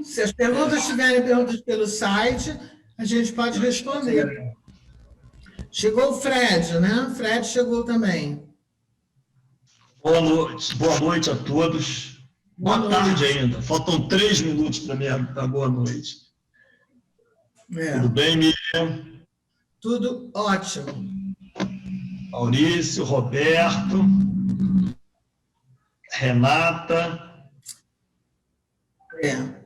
Se as perguntas tiverem perguntas pelo site, a gente pode responder. Chegou o Fred, né? O Fred chegou também. Boa noite a todos. Boa tarde ainda. Faltam 3 minutos para mim dar boa noite. Tudo bem, Miriam? Tudo ótimo. Maurício, Roberto, Renata.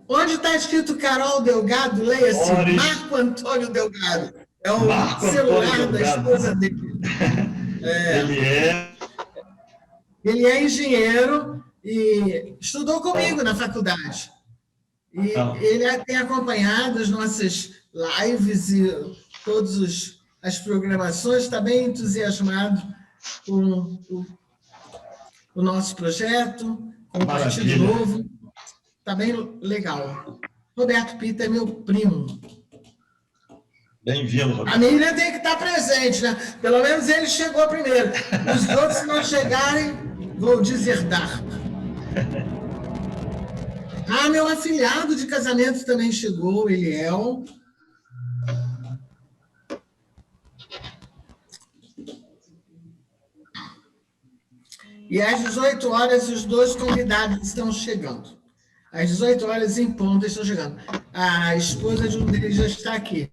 Onde está escrito Carol Delgado, leia-se Marco Antônio Delgado. É o Marco celular da esposa dele. Ele é engenheiro e estudou comigo na faculdade. E ele tem acompanhado as nossas lives e todas as programações, está bem entusiasmado com o nosso projeto, com o Partido Novo. Está bem legal. Roberto Pita é meu primo. Bem-vindo, Roberto. A Miriam tem que estar presente, né? Pelo menos ele chegou primeiro. Os outros, se não chegarem, vou deserdar. Meu afilhado de casamento também chegou, Eliel. E às 18 horas, os 2 convidados estão chegando. Às 18 horas em ponto estão chegando. A esposa de um deles já está aqui.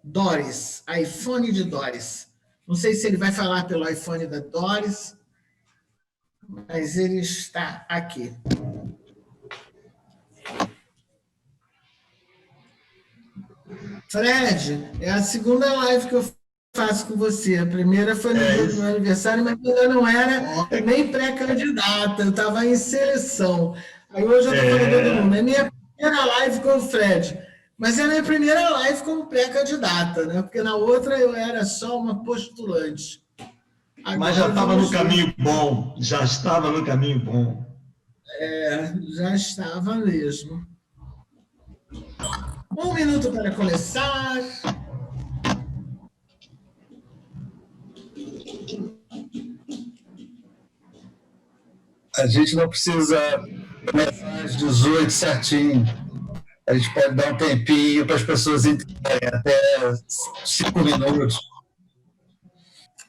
Doris, iPhone de Doris. Não sei se ele vai falar pelo iPhone da Doris, mas ele está aqui. Fred, é a segunda live que eu faço com você. A primeira foi no dia do meu aniversário, mas eu não era nem pré-candidata, eu estava em seleção. Aí hoje eu estou falando todo mundo. É minha primeira live com o Fred, mas é a minha primeira live como pré-candidata, né? Porque na outra eu era só uma postulante. Agora, mas já estava no caminho bom, já estava no caminho bom. Já estava mesmo. 1 minuto para começar. A gente não precisa começar às 18 certinho. A gente pode dar um tempinho para as pessoas entenderem, até 5 minutos.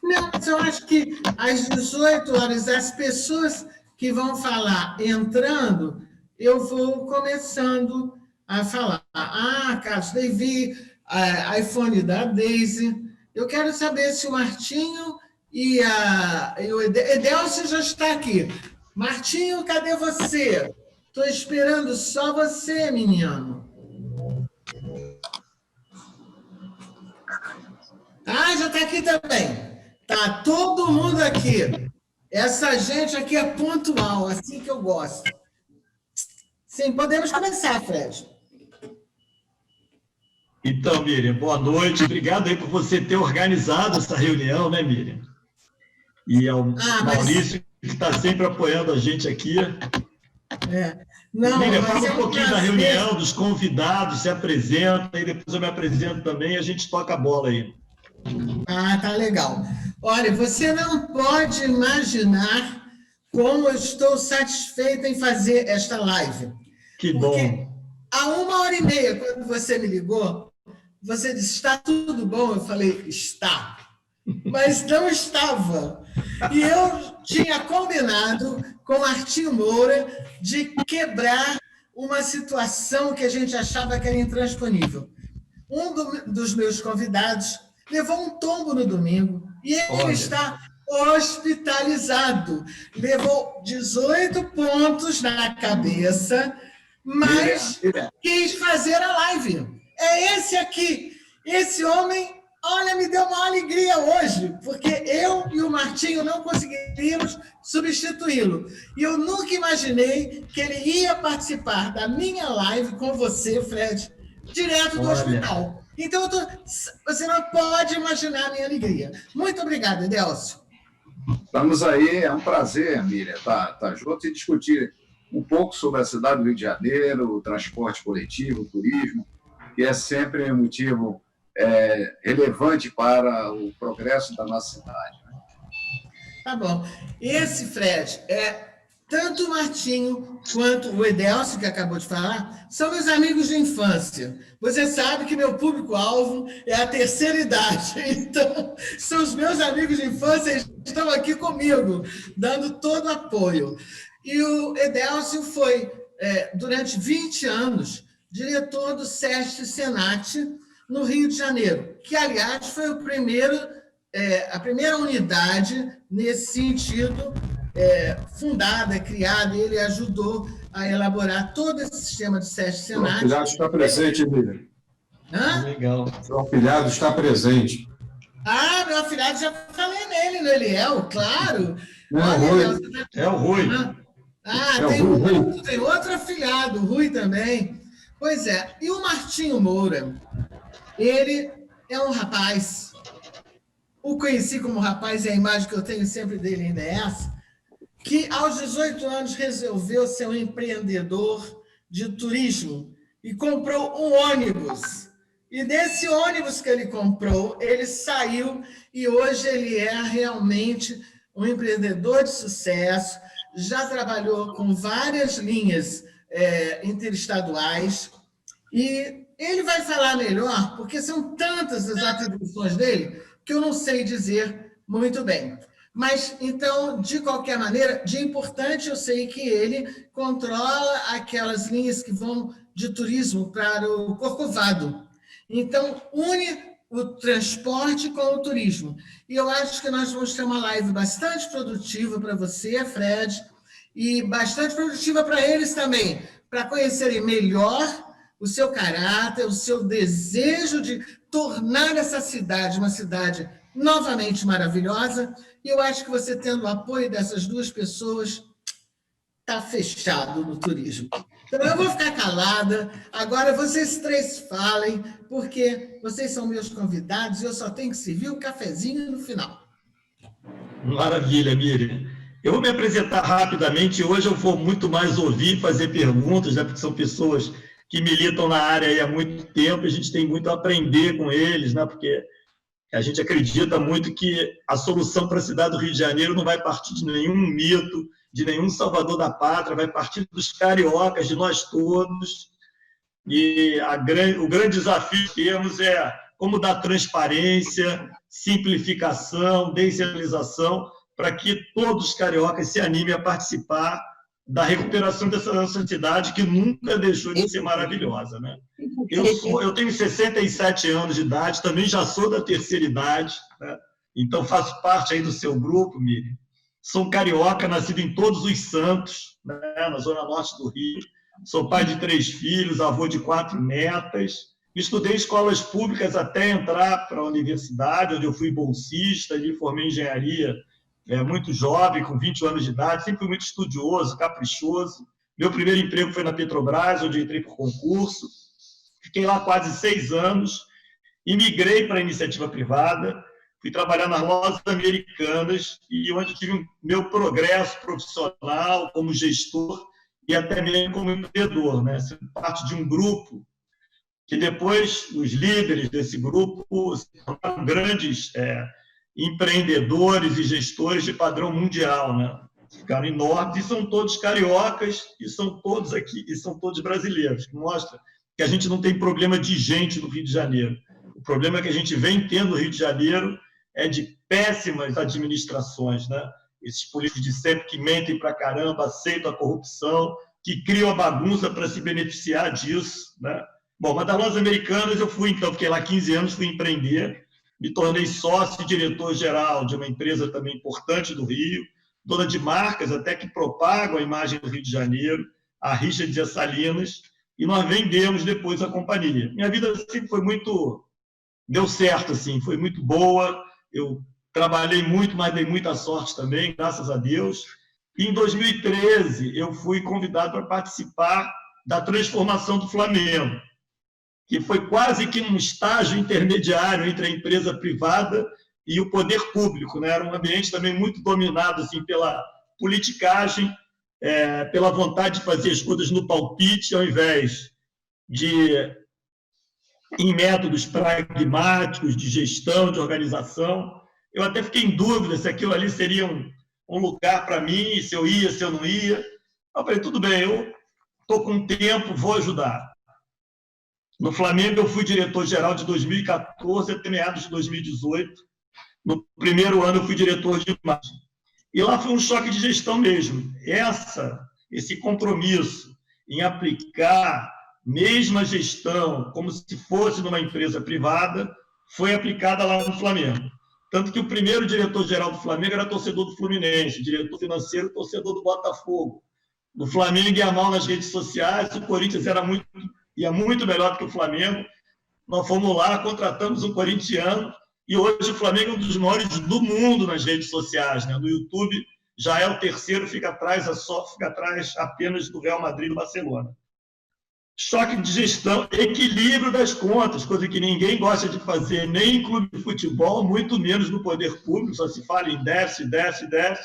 Não, mas eu acho que às 18 horas, as pessoas que vão falar entrando, eu vou começando a falar. Carlos Levi, iPhone da Daisy. Eu quero saber se o Martinho e o Edelcio já está aqui. Martinho, cadê você? Estou esperando só você, menino. Já está aqui também. Está todo mundo aqui. Essa gente aqui é pontual, assim que eu gosto. Sim, podemos começar, Fred. Então, Miriam, boa noite. Obrigado aí por você ter organizado essa reunião, né, Miriam? E ao Maurício, que está sempre apoiando a gente aqui. Miriam, fala um pouquinho da reunião, dos convidados, se apresenta, e depois eu me apresento também e a gente toca a bola aí. Tá legal. Olha, você não pode imaginar como eu estou satisfeita em fazer esta live. Que bom. Há 1h30, quando você me ligou, você disse, está tudo bom? Eu falei, está. Mas não estava. E eu tinha combinado com Martinho Moura de quebrar uma situação que a gente achava que era intransponível. Um dos meus convidados levou um tombo no domingo e ele está hospitalizado. Levou 18 pontos na cabeça, mas quis fazer a live. É esse aqui. Esse homem, olha, me deu uma alegria hoje, porque eu e o Martinho não conseguiríamos substituí-lo. E eu nunca imaginei que ele ia participar da minha live com você, Fred, direto do hospital. Então, você não pode imaginar a minha alegria. Muito obrigada, Edelcio. Estamos aí, é um prazer, Miriam, estar junto e discutir um pouco sobre a cidade do Rio de Janeiro, o transporte coletivo, o turismo, que é sempre um motivo relevante para o progresso da nossa cidade. Tá bom. Esse, Fred, é tanto o Martinho quanto o Edelcio, que acabou de falar, são meus amigos de infância. Você sabe que meu público-alvo é a terceira idade, então são os meus amigos de infância e estão aqui comigo, dando todo o apoio. E o Edelcio foi, durante 20 anos, diretor do SESC Senat, no Rio de Janeiro, que, aliás, foi a primeira unidade nesse sentido, fundada, criada, e ele ajudou a elaborar todo esse sistema de SESC Senat. O afilhado está presente, Emília. Legal. O afilhado está presente. Meu afilhado, já falei nele, no Eliel, claro. É o Rui. Tem outro afilhado, o Rui também. Pois é, e o Martinho Moura, ele é um rapaz, o conheci como rapaz, e a imagem que eu tenho sempre dele ainda é essa, que aos 18 anos resolveu ser um empreendedor de turismo e comprou um ônibus. E nesse ônibus que ele comprou, ele saiu e hoje ele é realmente um empreendedor de sucesso, já trabalhou com várias linhas interestaduais, e ele vai falar melhor, porque são tantas as atribuições dele que eu não sei dizer muito bem. Mas, então, de qualquer maneira, de importante, eu sei que ele controla aquelas linhas que vão de turismo para o Corcovado. Então, une o transporte com o turismo. E eu acho que nós vamos ter uma live bastante produtiva para você, Fred, e bastante produtiva para eles também, para conhecerem melhor o seu caráter, o seu desejo de tornar essa cidade uma cidade novamente maravilhosa. E eu acho que você, tendo o apoio dessas duas pessoas, está fechado no turismo. Então, eu vou ficar calada. Agora, vocês três falem, porque vocês são meus convidados e eu só tenho que servir o cafezinho no final. Maravilha, Miriam. Eu vou me apresentar rapidamente. Hoje eu vou muito mais ouvir, fazer perguntas, né, porque são pessoas que militam na área aí há muito tempo, a gente tem muito a aprender com eles, né, porque a gente acredita muito que a solução para a cidade do Rio de Janeiro não vai partir de nenhum mito, de nenhum salvador da pátria, vai partir dos cariocas, de nós todos. E o grande desafio que temos é como dar transparência, simplificação, descentralização, para que todos os cariocas se animem a participar da recuperação dessa nossa cidade, que nunca deixou de ser maravilhosa, né? Eu tenho 67 anos de idade, também já sou da terceira idade, né? Então faço parte aí do seu grupo, Miriam. Sou carioca, nascido em Todos os Santos, né, na zona norte do Rio. Sou pai de 3 filhos, avô de 4 netas. Estudei em escolas públicas até entrar para a universidade, onde eu fui bolsista, ali formei engenharia muito jovem, com 20 anos de idade, sempre fui muito estudioso, caprichoso. Meu primeiro emprego foi na Petrobras, onde eu entrei por concurso. Fiquei lá quase 6 anos, e migrei para a iniciativa privada, fui trabalhar nas lojas americanas, e onde tive meu progresso profissional como gestor e até mesmo como empreendedor, né? Sendo parte de um grupo que depois os líderes desse grupo se tornaram grandes empreendedores e gestores de padrão mundial, né? Ficaram enormes, e são todos cariocas, e são todos aqui, e são todos brasileiros, que mostra que a gente não tem problema de gente no Rio de Janeiro. O problema que a gente vem tendo no Rio de Janeiro é de péssimas administrações, né? Esses políticos de sempre que mentem pra caramba, aceitam a corrupção, que criam a bagunça para se beneficiar disso, né? Bom, mas das lojas americanas eu fui, então, fiquei lá 15 anos, fui empreender, me tornei sócio e diretor-geral de uma empresa também importante do Rio, dona de marcas até que propagam a imagem do Rio de Janeiro, a Richard de Salinas, e nós vendemos depois a companhia. Minha vida sempre foi muito... deu certo, assim, foi muito boa, eu trabalhei muito, mas dei muita sorte também, graças a Deus. E em 2013 eu fui convidado para participar da transformação do Flamengo, que foi quase que um estágio intermediário entre a empresa privada e o poder público, né? Era um ambiente também muito dominado assim, pela politicagem, pela vontade de fazer as coisas no palpite, ao invés de em métodos pragmáticos de gestão, de organização. Eu até fiquei em dúvida se aquilo ali seria um lugar para mim, se eu ia, se eu não ia. Eu falei, tudo bem, eu estou com tempo, vou ajudar. No Flamengo, eu fui diretor-geral de 2014 até meados de 2018. No primeiro ano, eu fui diretor de imagem. E lá foi um choque de gestão mesmo. Esse compromisso em aplicar mesma gestão, como se fosse numa empresa privada, foi aplicada lá no Flamengo. Tanto que o primeiro diretor-geral do Flamengo era torcedor do Fluminense, diretor financeiro, torcedor do Botafogo. No Flamengo ia mal nas redes sociais, o Corinthians ia muito melhor do que o Flamengo. Nós fomos lá, contratamos um corintiano, e hoje o Flamengo é um dos maiores do mundo nas redes sociais, né? No YouTube já é o terceiro, fica atrás apenas do Real Madrid e do Barcelona. Choque de gestão, equilíbrio das contas, coisa que ninguém gosta de fazer, nem em clube de futebol, muito menos no poder público, só se fala em déficit,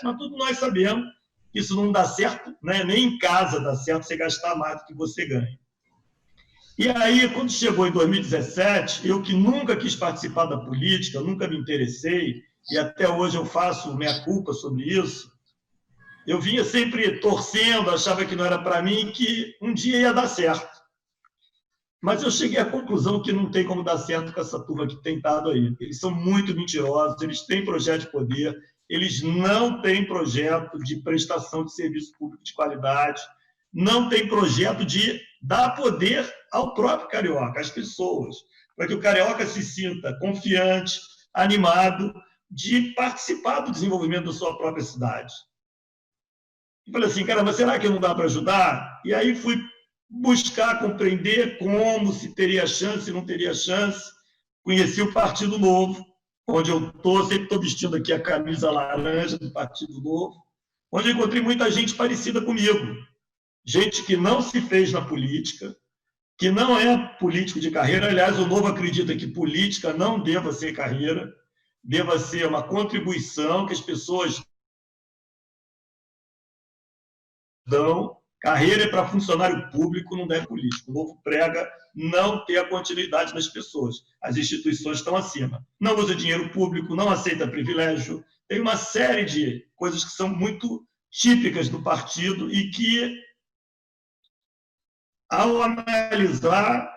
mas todos nós sabemos que isso não dá certo, né? Nem em casa dá certo você gastar mais do que você ganha. E aí, quando chegou em 2017, eu que nunca quis participar da política, nunca me interessei, e até hoje eu faço minha culpa sobre isso, eu vinha sempre torcendo, achava que não era para mim, que um dia ia dar certo. Mas eu cheguei à conclusão que não tem como dar certo com essa turma que tem dado aí. Eles são muito mentirosos, eles têm projeto de poder, eles não têm projeto de prestação de serviço público de qualidade, não tem projeto de dar poder ao próprio carioca, às pessoas, para que o carioca se sinta confiante, animado de participar do desenvolvimento da sua própria cidade. Eu falei assim, caramba, será que não dá para ajudar? E aí fui buscar compreender como, se teria chance, se não teria chance. Conheci o Partido Novo, onde eu sempre estou vestindo aqui a camisa laranja do Partido Novo, onde eu encontrei muita gente parecida comigo. Gente que não se fez na política, que não é político de carreira. Aliás, o Novo acredita que política não deva ser carreira, deva ser uma contribuição que as pessoas dão. Carreira é para funcionário público, não é político. O Novo prega não ter a continuidade das pessoas. As instituições estão acima. Não usa dinheiro público, não aceita privilégio. Tem uma série de coisas que são muito típicas do partido e que, ao analisar,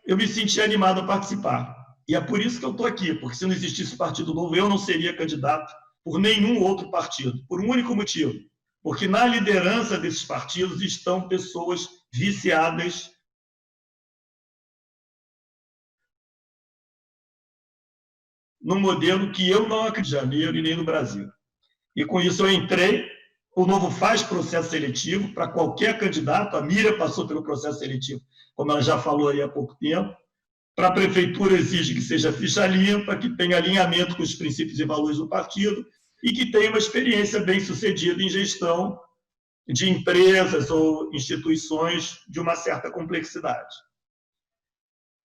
eu me senti animado a participar. E é por isso que eu estou aqui, porque se não existisse o Partido Novo, eu não seria candidato por nenhum outro partido, por um único motivo. Porque na liderança desses partidos estão pessoas viciadas no modelo que eu não acredito em Janeiro e nem no Brasil. E com isso eu entrei. O Novo faz processo seletivo para qualquer candidato. A Miriam passou pelo processo seletivo, como ela já falou aí há pouco tempo. Para a prefeitura exige que seja ficha limpa, que tenha alinhamento com os princípios e valores do partido e que tenha uma experiência bem-sucedida em gestão de empresas ou instituições de uma certa complexidade.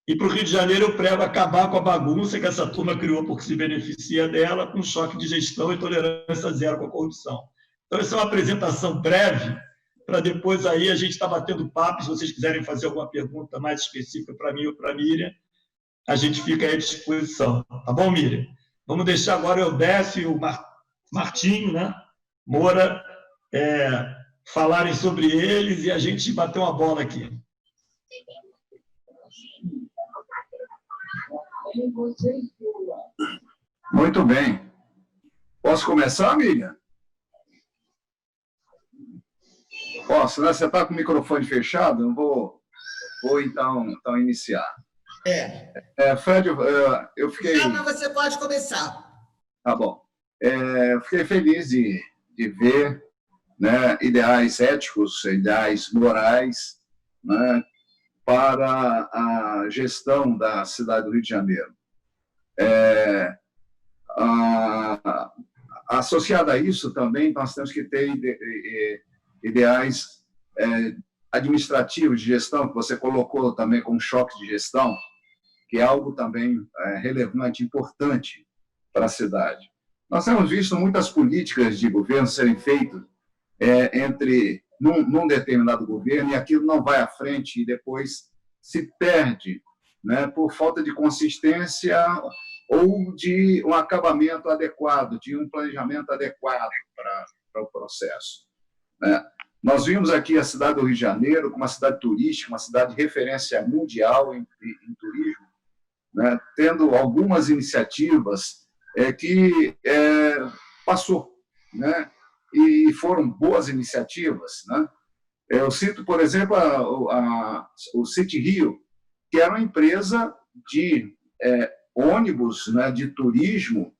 E para o Rio de Janeiro eu prego acabar com a bagunça que essa turma criou porque se beneficia dela, com choque de gestão e tolerância zero com a corrupção. Então, essa é uma apresentação breve, para depois aí a gente estar batendo papo. Se vocês quiserem fazer alguma pergunta mais específica para mim ou para a Miriam, a gente fica aí à disposição. Tá bom, Miriam? Vamos deixar agora o Décio e o Martinho, né? Moura, falarem sobre eles e a gente bater uma bola aqui. Muito bem. Posso começar, Miriam? Posso, né? Você está com o microfone fechado? Eu vou então iniciar. Fred, eu fiquei... Não, mas você pode começar. Tá bom. Eu fiquei feliz de ver, né, ideais éticos, ideais morais, né, para a gestão da cidade do Rio de Janeiro. Associado a isso também, nós temos que ter ideais administrativos de gestão, que você colocou também como choque de gestão, que é algo também relevante, importante para a cidade. Nós temos visto muitas políticas de governo serem feitas num determinado governo, e aquilo não vai à frente e depois se perde, né, por falta de consistência ou de um acabamento adequado, de um planejamento adequado para o processo, né? Nós vimos aqui a cidade do Rio de Janeiro como uma cidade turística, uma cidade de referência mundial em turismo, né, tendo algumas iniciativas que passou, né, e foram boas iniciativas, né? Eu cito, por exemplo, o City Rio, que era uma empresa de ônibus, né, de turismo,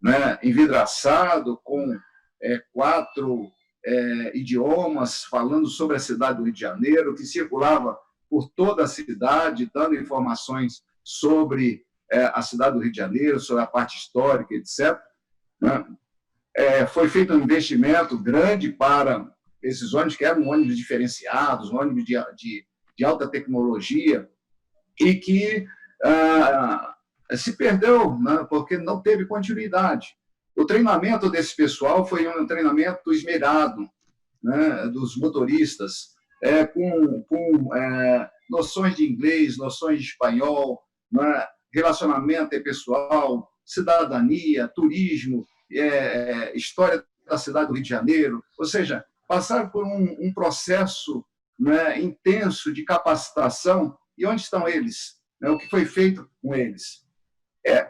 né, envidraçado, com 4 idiomas, falando sobre a cidade do Rio de Janeiro, que circulava por toda a cidade, dando informações sobre a cidade do Rio de Janeiro, sobre a parte histórica, etc. Né? Foi feito um investimento grande para esses ônibus, que eram ônibus diferenciados, ônibus de alta tecnologia, e que se perdeu, né, porque não teve continuidade. O treinamento desse pessoal foi um treinamento esmerado, né, dos motoristas, com noções de inglês, noções de espanhol, né, relacionamento pessoal, cidadania, turismo, história da cidade do Rio de Janeiro, ou seja, passaram por um processo, né, intenso de capacitação. E onde estão eles? O que foi feito com eles?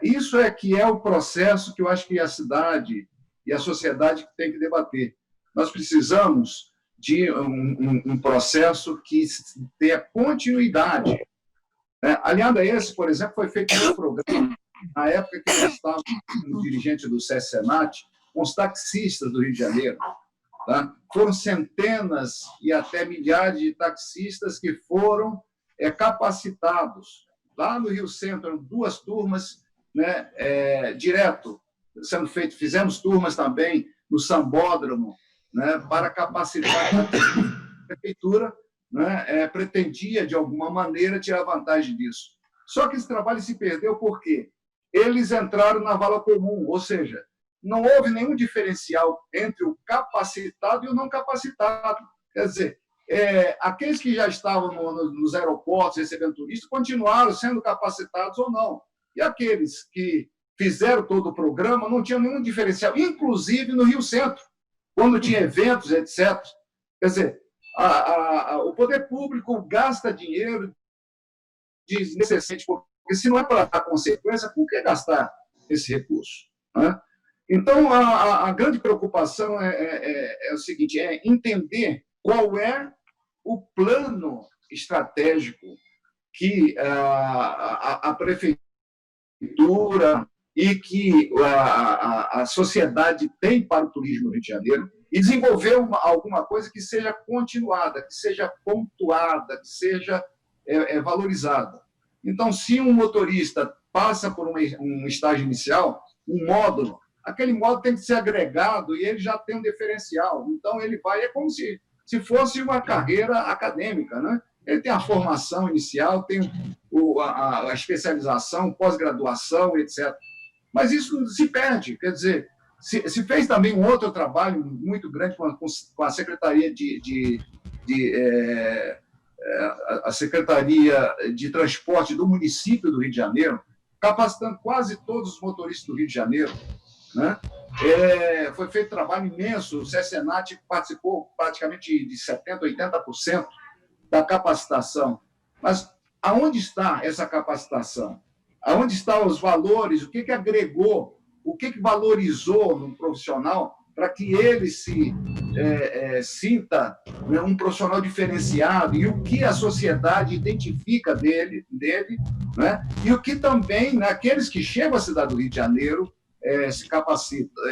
Isso que é o processo que eu acho que a cidade e a sociedade tem que debater. Nós precisamos de um processo que tenha continuidade. Aliado a esse, por exemplo, foi feito um programa, na época que eu estava como dirigente do SESC-Senat, com os taxistas do Rio de Janeiro. Tá? Foram centenas e até milhares de taxistas que foram capacitados. Lá no Rio Centro, eram 2 turmas, né, direto sendo feito. Fizemos turmas também no Sambódromo, né, para capacitar a prefeitura, né, pretendia, de alguma maneira, tirar vantagem disso. Só que esse trabalho se perdeu porque eles entraram na vala comum, ou seja, não houve nenhum diferencial entre o capacitado e o não capacitado. Quer dizer, aqueles que já estavam nos aeroportos recebendo turistas continuaram sendo capacitados ou não. E aqueles que fizeram todo o programa não tinham nenhum diferencial, inclusive no Rio Centro, quando tinha eventos, etc. Quer dizer, o poder público gasta dinheiro desnecessariamente, porque se não é para dar consequência, por que gastar esse recurso? Né? Então, a grande preocupação é o seguinte, é entender qual é o plano estratégico que a prefeitura e que a sociedade tem para o turismo no Rio de Janeiro e desenvolver alguma coisa que seja continuada, que seja pontuada, que seja valorizada. Então, se um motorista passa por um estágio inicial, um módulo, aquele módulo tem que ser agregado e ele já tem um diferencial. Então, ele vai, é como se fosse uma carreira acadêmica, né? Ele tem a formação inicial, tem a especialização, pós-graduação, etc. Mas isso se perde, quer dizer, se fez também um outro trabalho muito grande com a Secretaria a Secretaria de Transporte do município do Rio de Janeiro, capacitando quase todos os motoristas do Rio de Janeiro, né? Foi feito um trabalho imenso, o SESC-Senat participou praticamente de 70%, 80% da capacitação. Mas aonde está essa capacitação? Aonde estão os valores? O que agregou? O que valorizou no profissional para que ele se sinta, né, um profissional diferenciado? E o que a sociedade identifica dele, né? E o que também, né, aqueles que chegam à cidade do Rio de Janeiro se capacitam,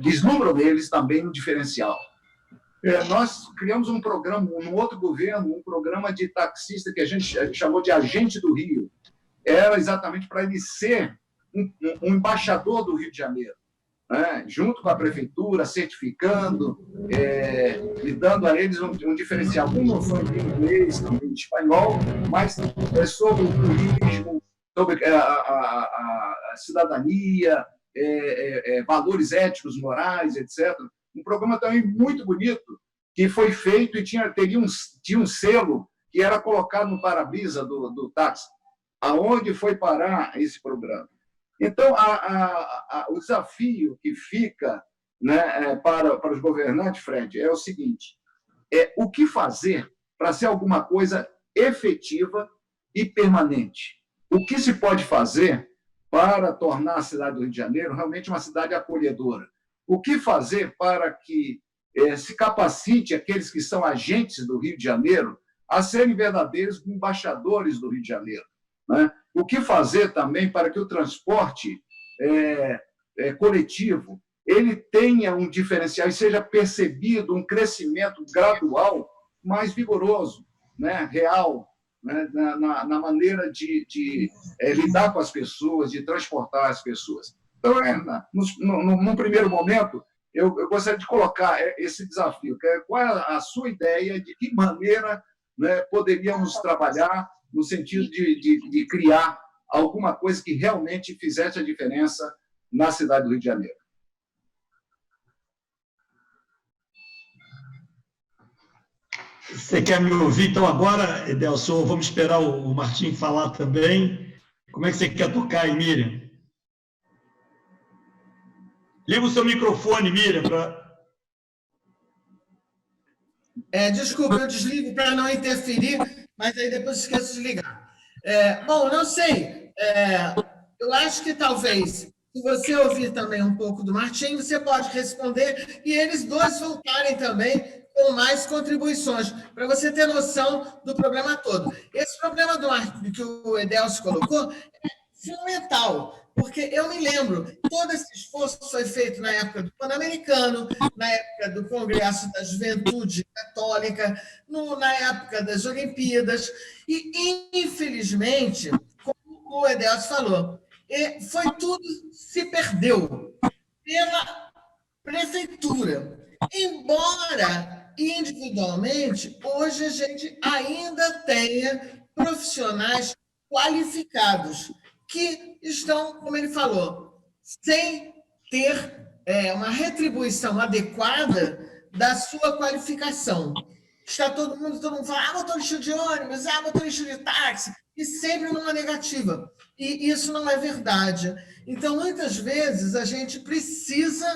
vislumbram neles também um diferencial. Nós criamos um programa, no outro governo, um programa de taxista que a gente chamou de Agente do Rio. Era exatamente para ele ser um embaixador do Rio de Janeiro, né? Junto com a prefeitura, certificando, e dando a eles um diferencial. Não só em inglês, também em espanhol, mas sobre o turismo, sobre a cidadania, valores éticos, morais, etc. Um programa também muito bonito, que foi feito e tinha um selo que era colocado no para-brisa do táxi. Aonde foi parar esse programa? Então, o desafio que fica, né, para os governantes, Fred, é o seguinte: o que fazer para ser alguma coisa efetiva e permanente? O que se pode fazer para tornar a cidade do Rio de Janeiro realmente uma cidade acolhedora? O que fazer para que se capacite aqueles que são agentes do Rio de Janeiro a serem verdadeiros embaixadores do Rio de Janeiro, né? O que fazer também para que o transporte coletivo ele tenha um diferencial e seja percebido um crescimento gradual mais vigoroso, né? Real, né? Na maneira de lidar com as pessoas, de transportar as pessoas. Então, num primeiro momento, eu gostaria de colocar esse desafio. Qual é a sua ideia de que maneira, né, poderíamos trabalhar no sentido de criar alguma coisa que realmente fizesse a diferença na cidade do Rio de Janeiro? Você quer me ouvir? Então, agora, Edelson, vamos esperar o Martim falar também. Como é que você quer tocar aí, Miriam? Liga o seu microfone, Miriam. Desculpa, eu desligo para não interferir, mas aí depois esqueço de ligar. Bom, não sei. Eu acho que talvez, se você ouvir também um pouco do Martim, você pode responder e eles dois voltarem também com mais contribuições, para você ter noção do problema todo. Esse problema que o Edelson colocou é fundamental, porque eu me lembro, todo esse esforço foi feito na época do Pan-Americano, na época do Congresso da Juventude Católica, na época das Olimpíadas, e, infelizmente, como o Edelson falou, se perdeu pela prefeitura. Embora, individualmente, hoje a gente ainda tenha profissionais qualificados que estão, como ele falou, sem ter uma retribuição adequada da sua qualificação. Está todo mundo fala, motorista de ônibus, motorista de táxi, e sempre numa negativa. E isso não é verdade. Então, muitas vezes, a gente precisa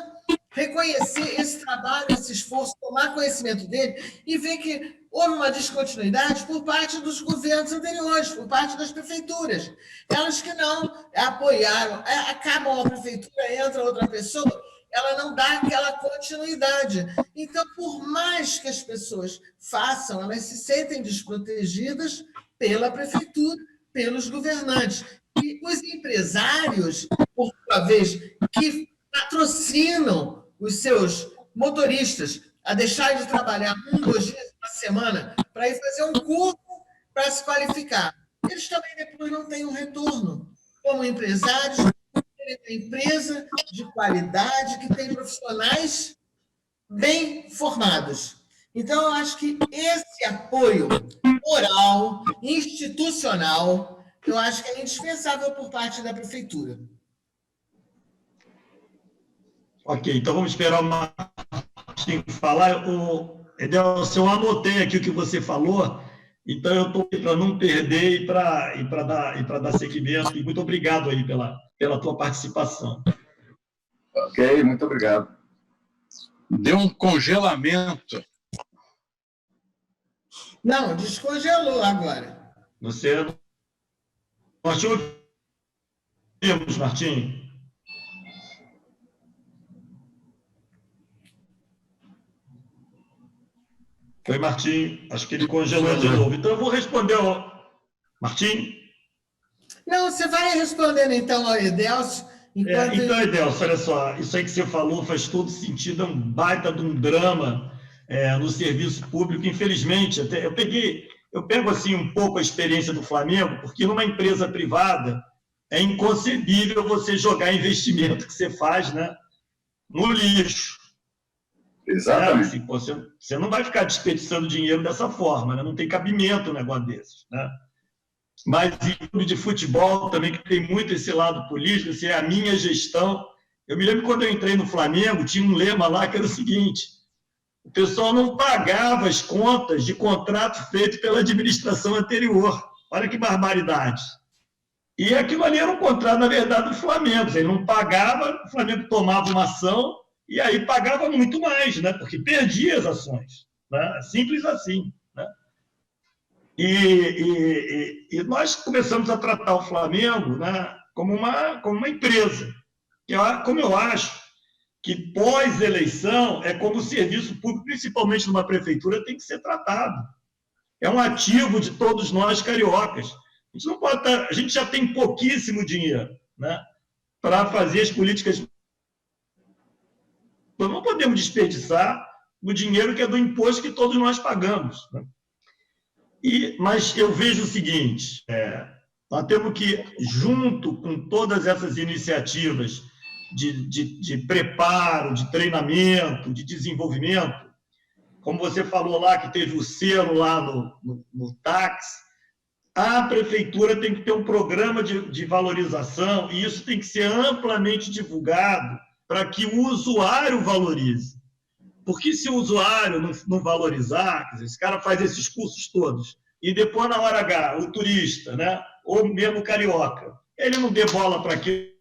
reconhecer esse trabalho, esse esforço, tomar conhecimento dele e ver que houve uma descontinuidade por parte dos governos anteriores, por parte das prefeituras. Elas que não apoiaram, acabam a prefeitura, entra outra pessoa, ela não dá aquela continuidade. Então, por mais que as pessoas façam, elas se sentem desprotegidas pela prefeitura, pelos governantes. E os empresários, por sua vez, que patrocinam os seus motoristas a deixarem de trabalhar 2 dias na semana para ir fazer um curso para se qualificar. Eles também depois não têm um retorno. Como empresários, uma empresa de qualidade que tem profissionais bem formados. Então, eu acho que esse apoio moral, institucional, eu acho que é indispensável por parte da prefeitura. Ok, então vamos esperar o Martim falar. Edelson, eu anotei aqui o que você falou, então eu estou para não perder e para dar seguimento. E muito obrigado aí pela tua participação. Ok, muito obrigado. Deu um congelamento. Não, descongelou agora. Nós te ouvimos, Martim. Oi, Martim. Acho que ele congelou de novo. Então, eu vou responder ao Martim. Não, você vai respondendo, então, ao Edelson. Então, Edelson, olha só, isso aí que você falou faz todo sentido, é um baita de um drama no serviço público. Infelizmente, eu pego assim um pouco a experiência do Flamengo, porque numa empresa privada é inconcebível você jogar investimento que você faz, né, no lixo. Exatamente. Assim, você não vai ficar desperdiçando dinheiro dessa forma, né? Não tem cabimento um negócio desses, né? Mas em clube de futebol também, que tem muito esse lado político, assim, é a minha gestão. Eu me lembro quando eu entrei no Flamengo, tinha um lema lá que era o seguinte: o pessoal não pagava as contas de contrato feito pela administração anterior. Olha que barbaridade. E aquilo ali era um contrato, na verdade, do Flamengo. Ele não pagava, o Flamengo tomava uma ação e aí pagava muito mais, né? Porque perdia as ações. Né? Simples assim. Né? E nós começamos a tratar o Flamengo, né, como uma empresa. Como eu acho que pós-eleição é como o serviço público, principalmente numa prefeitura, tem que ser tratado. É um ativo de todos nós cariocas. A gente não pode a gente já tem pouquíssimo dinheiro, né, para fazer as políticas. Nós não podemos desperdiçar o dinheiro que é do imposto que todos nós pagamos. Né? Mas eu vejo o seguinte, nós temos que, junto com todas essas iniciativas de preparo, de treinamento, de desenvolvimento, como você falou lá, que teve o selo lá no táxi, a prefeitura tem que ter um programa de valorização, e isso tem que ser amplamente divulgado para que o usuário valorize. Porque se o usuário não valorizar, quer dizer, esse cara faz esses cursos todos, e depois, na hora H, o turista, né, ou mesmo o carioca, ele não dê bola para aquilo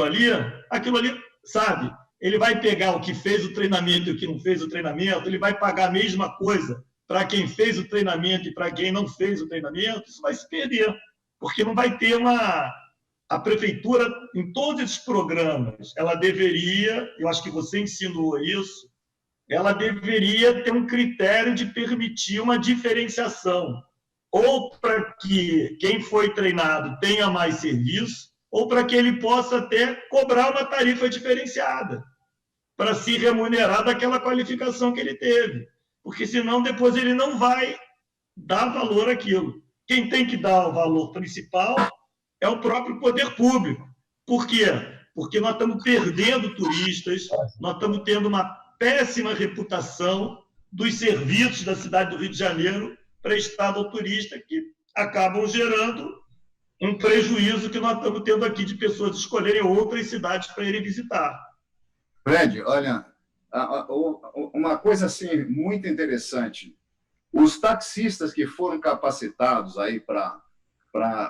ali, sabe? Ele vai pegar o que fez o treinamento e o que não fez o treinamento, ele vai pagar a mesma coisa para quem fez o treinamento e para quem não fez o treinamento, isso vai se perder, porque não vai ter A prefeitura, em todos esses programas, ela deveria, eu acho que você insinuou isso, ela deveria ter um critério de permitir uma diferenciação, ou para que quem foi treinado tenha mais serviço, ou para que ele possa até cobrar uma tarifa diferenciada, para se remunerar daquela qualificação que ele teve. Porque senão depois ele não vai dar valor àquilo. Quem tem que dar o valor principal é o próprio poder público. Por quê? Porque nós estamos perdendo turistas, nós estamos tendo uma péssima reputação dos serviços da cidade do Rio de Janeiro prestado ao turista, que acabam gerando um prejuízo que nós estamos tendo aqui de pessoas escolherem outras cidades para irem visitar. Fred, olha, uma coisa assim muito interessante. Os taxistas que foram capacitados aí para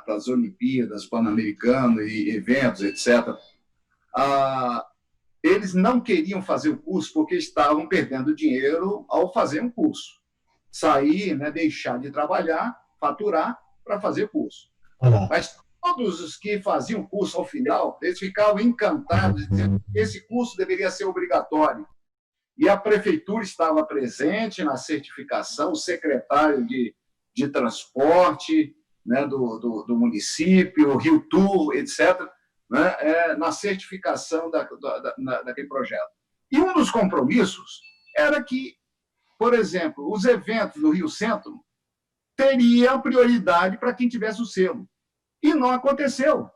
as Olimpíadas, Pan-Americano e eventos, etc., eles não queriam fazer o curso porque estavam perdendo dinheiro ao fazer um curso. Sair, né, deixar de trabalhar, faturar para fazer curso. Mas todos os que faziam curso ao final, eles ficavam encantados, dizendo que esse curso deveria ser obrigatório. E a prefeitura estava presente na certificação, o secretário de transporte, né, do município, o Rio Tour, etc., né, na certificação daquele projeto. E um dos compromissos era que, por exemplo, os eventos do Rio Centro teriam prioridade para quem tivesse o selo. E não aconteceu.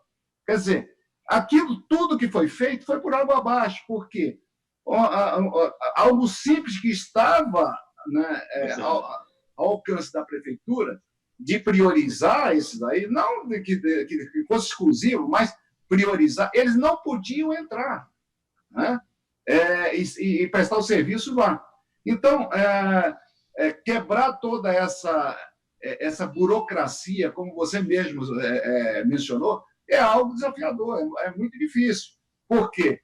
Quer dizer, aquilo tudo que foi feito foi por água abaixo, porque algo simples que estava, né, ao alcance da prefeitura, de priorizar esses aí, não que fosse exclusivo, mas priorizar, eles não podiam entrar, né, e prestar o serviço lá. Então, quebrar toda essa burocracia, como você mesmo mencionou, é algo desafiador, é muito difícil. Por quê?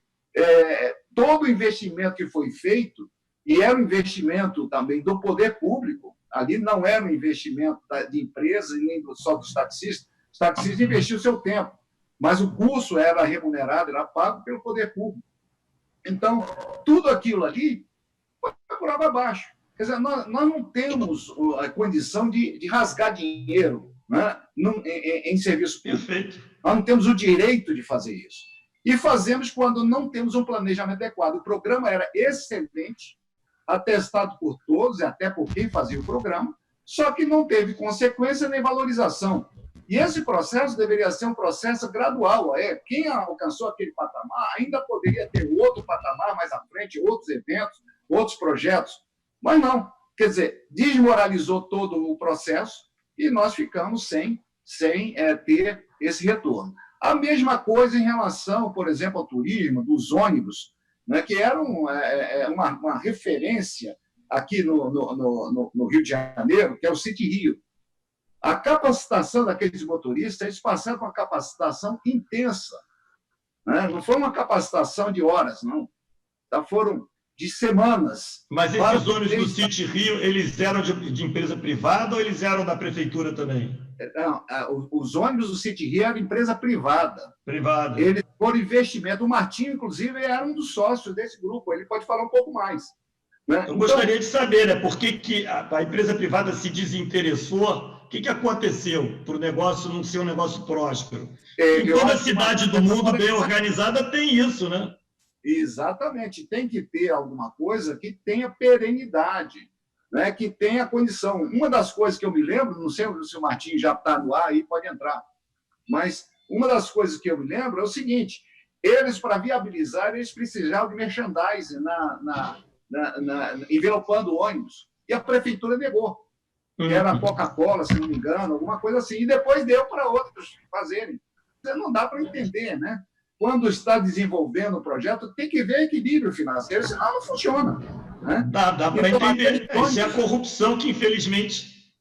Todo investimento que foi feito, e era um investimento também do poder público, ali não era um investimento de empresa, nem só dos taxistas, os taxistas investiam o seu tempo, mas o curso era remunerado, era pago pelo poder público. Então, tudo aquilo ali foi por água abaixo. Quer dizer, nós não temos a condição de rasgar dinheiro, né, em serviço público. Perfeito. Nós não temos o direito de fazer isso. E fazemos quando não temos um planejamento adequado. O programa era excelente, atestado por todos, e até por quem fazia o programa, só que não teve consequência nem valorização. E esse processo deveria ser um processo gradual. Quem alcançou aquele patamar ainda poderia ter outro patamar mais à frente, outros eventos, outros projetos. Mas não. Quer dizer, desmoralizou todo o processo e nós ficamos sem ter esse retorno. A mesma coisa em relação, por exemplo, ao turismo, dos ônibus, né, que era uma referência aqui no Rio de Janeiro, que é o City Rio. A capacitação daqueles motoristas, eles passaram uma capacitação intensa. né? Não foi uma capacitação de horas, não. Foram de semanas. Mas esses ônibus do City Rio, eles eram de empresa privada ou eles eram da prefeitura também? Não, os ônibus do City Rio eram empresa privada. Privada. Eles foram investimento. O Martinho, inclusive, era um dos sócios desse grupo. Ele pode falar um pouco mais. Né? Eu gostaria de saber, né, por que a empresa privada se desinteressou. O que aconteceu para o negócio não ser um negócio próspero? Em toda cidade do mundo bem organizada tem isso, né? Exatamente. Tem que ter alguma coisa que tenha perenidade, né? Que tenha condição. Uma das coisas que eu me lembro, não sei se o Martinho já está no ar aí, pode entrar, mas uma das coisas que eu me lembro é o seguinte: eles, para viabilizar, eles precisavam de merchandising envelopando o ônibus. E a prefeitura negou. Era a Coca-Cola, se não me engano, alguma coisa assim. E depois deu para outros fazerem. Não dá para entender, né? Quando está desenvolvendo o projeto, tem que ver equilíbrio financeiro, senão não funciona. Né? Dá para entender. Isso é a corrupção que, infelizmente...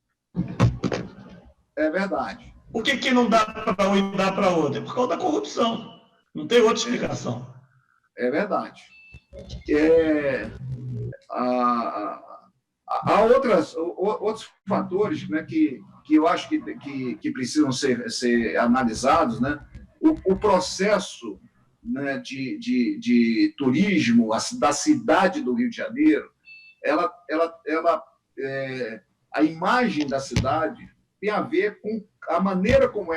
É verdade. Por que não dá para um e dá para outro? É por causa da corrupção. Não tem outra explicação. É verdade. Há outros fatores, né, que eu acho que precisam ser analisados, né? O processo, né, de turismo da cidade do Rio de Janeiro, a imagem da cidade tem a ver com a maneira como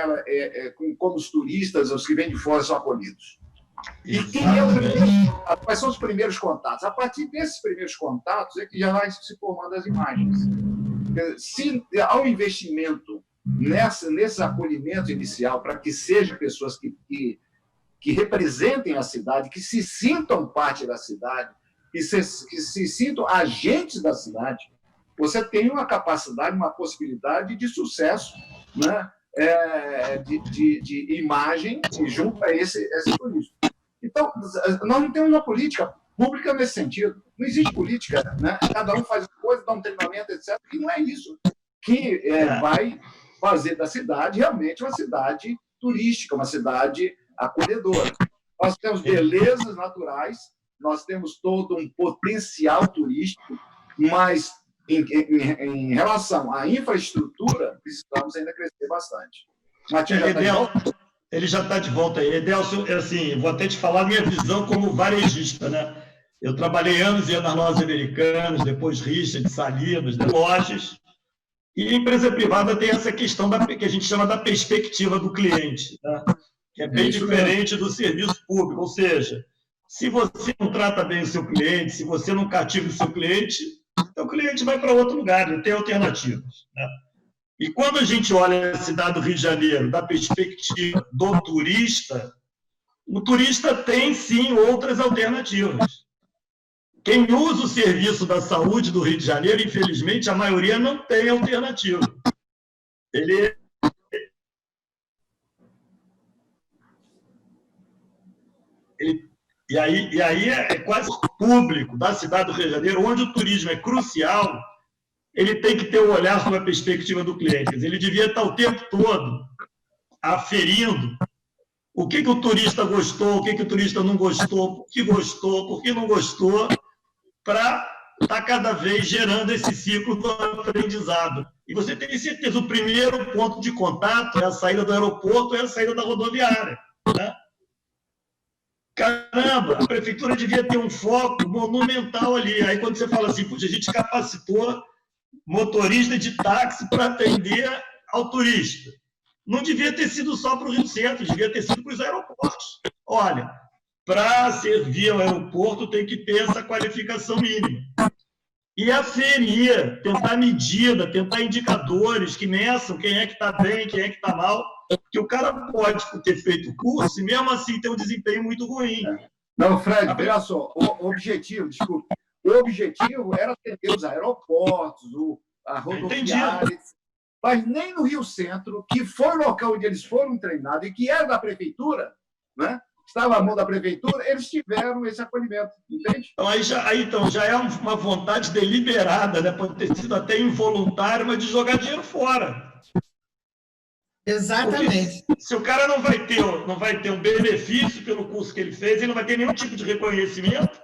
como os turistas, os que vêm de fora, são acolhidos. E quais são os primeiros contatos? A partir desses primeiros contatos é que já vai se formando as imagens. Se há um investimento nesse acolhimento inicial, para que sejam pessoas que representem a cidade, que se sintam parte da cidade, que se sintam agentes da cidade, você tem uma capacidade, uma possibilidade de sucesso, né? De imagem junto a esse turismo. Então, nós não temos uma política pública nesse sentido. Não existe política, né? Cada um faz coisa, dá um treinamento, etc. E não é isso que vai fazer da cidade realmente uma cidade turística, uma cidade acolhedora. Nós temos belezas naturais, nós temos todo um potencial turístico, mas em relação à infraestrutura, precisamos ainda crescer bastante. Matheus, ele já está de volta aí. Edelson, assim, vou até te falar a minha visão como varejista, né? Eu trabalhei anos e anos nas lojas americanas, depois Richard, Salinas, lojas. E a empresa privada tem essa questão que a gente chama da perspectiva do cliente, né? Que é bem diferente do serviço público. Ou seja, se você não trata bem o seu cliente, se você não cativa o seu cliente, então o cliente vai para outro lugar, ele tem alternativas, né? E quando a gente olha a cidade do Rio de Janeiro da perspectiva do turista, o turista tem, sim, outras alternativas. Quem usa o serviço da saúde do Rio de Janeiro, infelizmente, a maioria não tem alternativa. E aí é quase público da cidade do Rio de Janeiro, onde o turismo é crucial, ele tem que ter um olhar sobre a perspectiva do cliente. Ele devia estar o tempo todo aferindo o que o turista gostou, o que o turista não gostou, por que não gostou, para estar cada vez gerando esse ciclo do aprendizado. E você tem certeza, o primeiro ponto de contato é a saída do aeroporto, é a saída da rodoviária, né? Caramba, a prefeitura devia ter um foco monumental ali. Aí quando você fala assim, puxa, a gente capacitou motorista de táxi para atender ao turista. Não devia ter sido só para o Rio Centro, devia ter sido para os aeroportos. Olha, para servir ao aeroporto tem que ter essa qualificação mínima. E aferir, tentar medida, tentar indicadores que meçam quem é que está bem, quem é que está mal, porque o cara pode ter feito o curso e mesmo assim ter um desempenho muito ruim. Não, Fred, olha só, o objetivo era atender os aeroportos, a rodoviária, mas nem no Rio Centro, que foi o local onde eles foram treinados e que era da prefeitura, né? Estava a mão da prefeitura, eles tiveram esse acolhimento, entende? Então, já é uma vontade deliberada, né? Pode ter sido até involuntária, mas de jogar dinheiro fora. Exatamente. Se o cara não vai ter um benefício pelo curso que ele fez, ele não vai ter nenhum tipo de reconhecimento.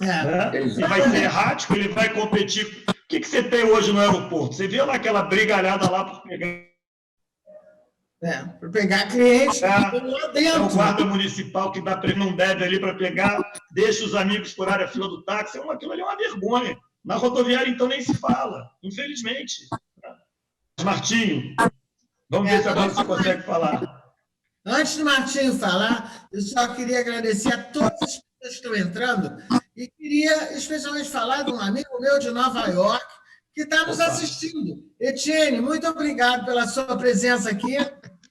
Né? Ele vai ser errático, ele vai competir. O que você tem hoje no aeroporto? Você viu lá aquela brigalhada lá por pegar cliente lá dentro. É o guarda municipal que dá para ele, não deve ali para pegar, deixa os amigos furarem a fila do táxi. Aquilo ali é uma vergonha. Na rodoviária, então, nem se fala, infelizmente. Martinho, vamos ver se agora você consegue falar. Antes do Martinho falar, eu só queria agradecer a todas as pessoas que estão entrando e queria especialmente falar de um amigo meu de Nova York que está nos assistindo. Etienne, muito obrigado pela sua presença aqui.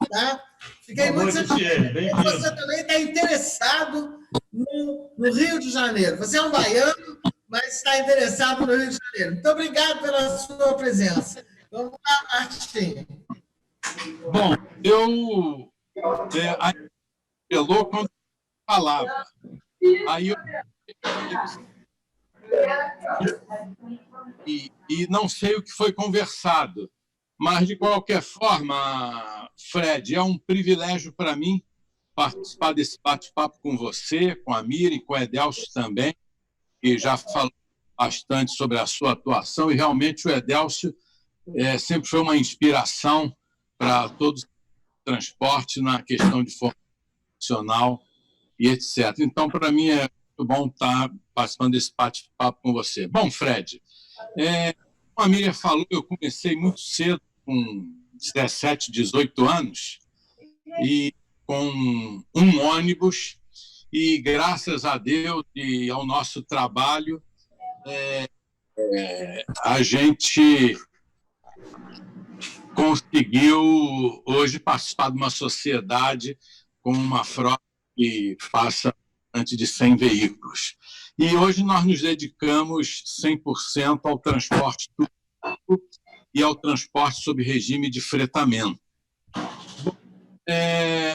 Tá? Fiquei muito satisfeito. Você também está interessado no Rio de Janeiro. Você é um baiano, mas está interessado no Rio de Janeiro. Muito obrigado pela sua presença. Vamos lá, Martinho. Bom, eu apelou quando falava. Aí eu e não sei o que foi conversado, mas de qualquer forma, Fred, é um privilégio para mim participar desse bate-papo com você, com a Miriam, com o Edelcio também, que já falou bastante sobre a sua atuação, e realmente o Edelcio sempre foi uma inspiração para todos os transportes na questão de formação profissional e etc. Então, para mim, é muito bom estar participando desse bate-papo com você. Bom, Fred, como a Miriam falou, eu comecei muito cedo, com 17, 18 anos, e com um ônibus, e graças a Deus e ao nosso trabalho, a gente conseguiu hoje participar de uma sociedade com uma frota que passa antes de 100 veículos. E hoje nós nos dedicamos 100% ao transporte turístico e ao transporte sob regime de fretamento.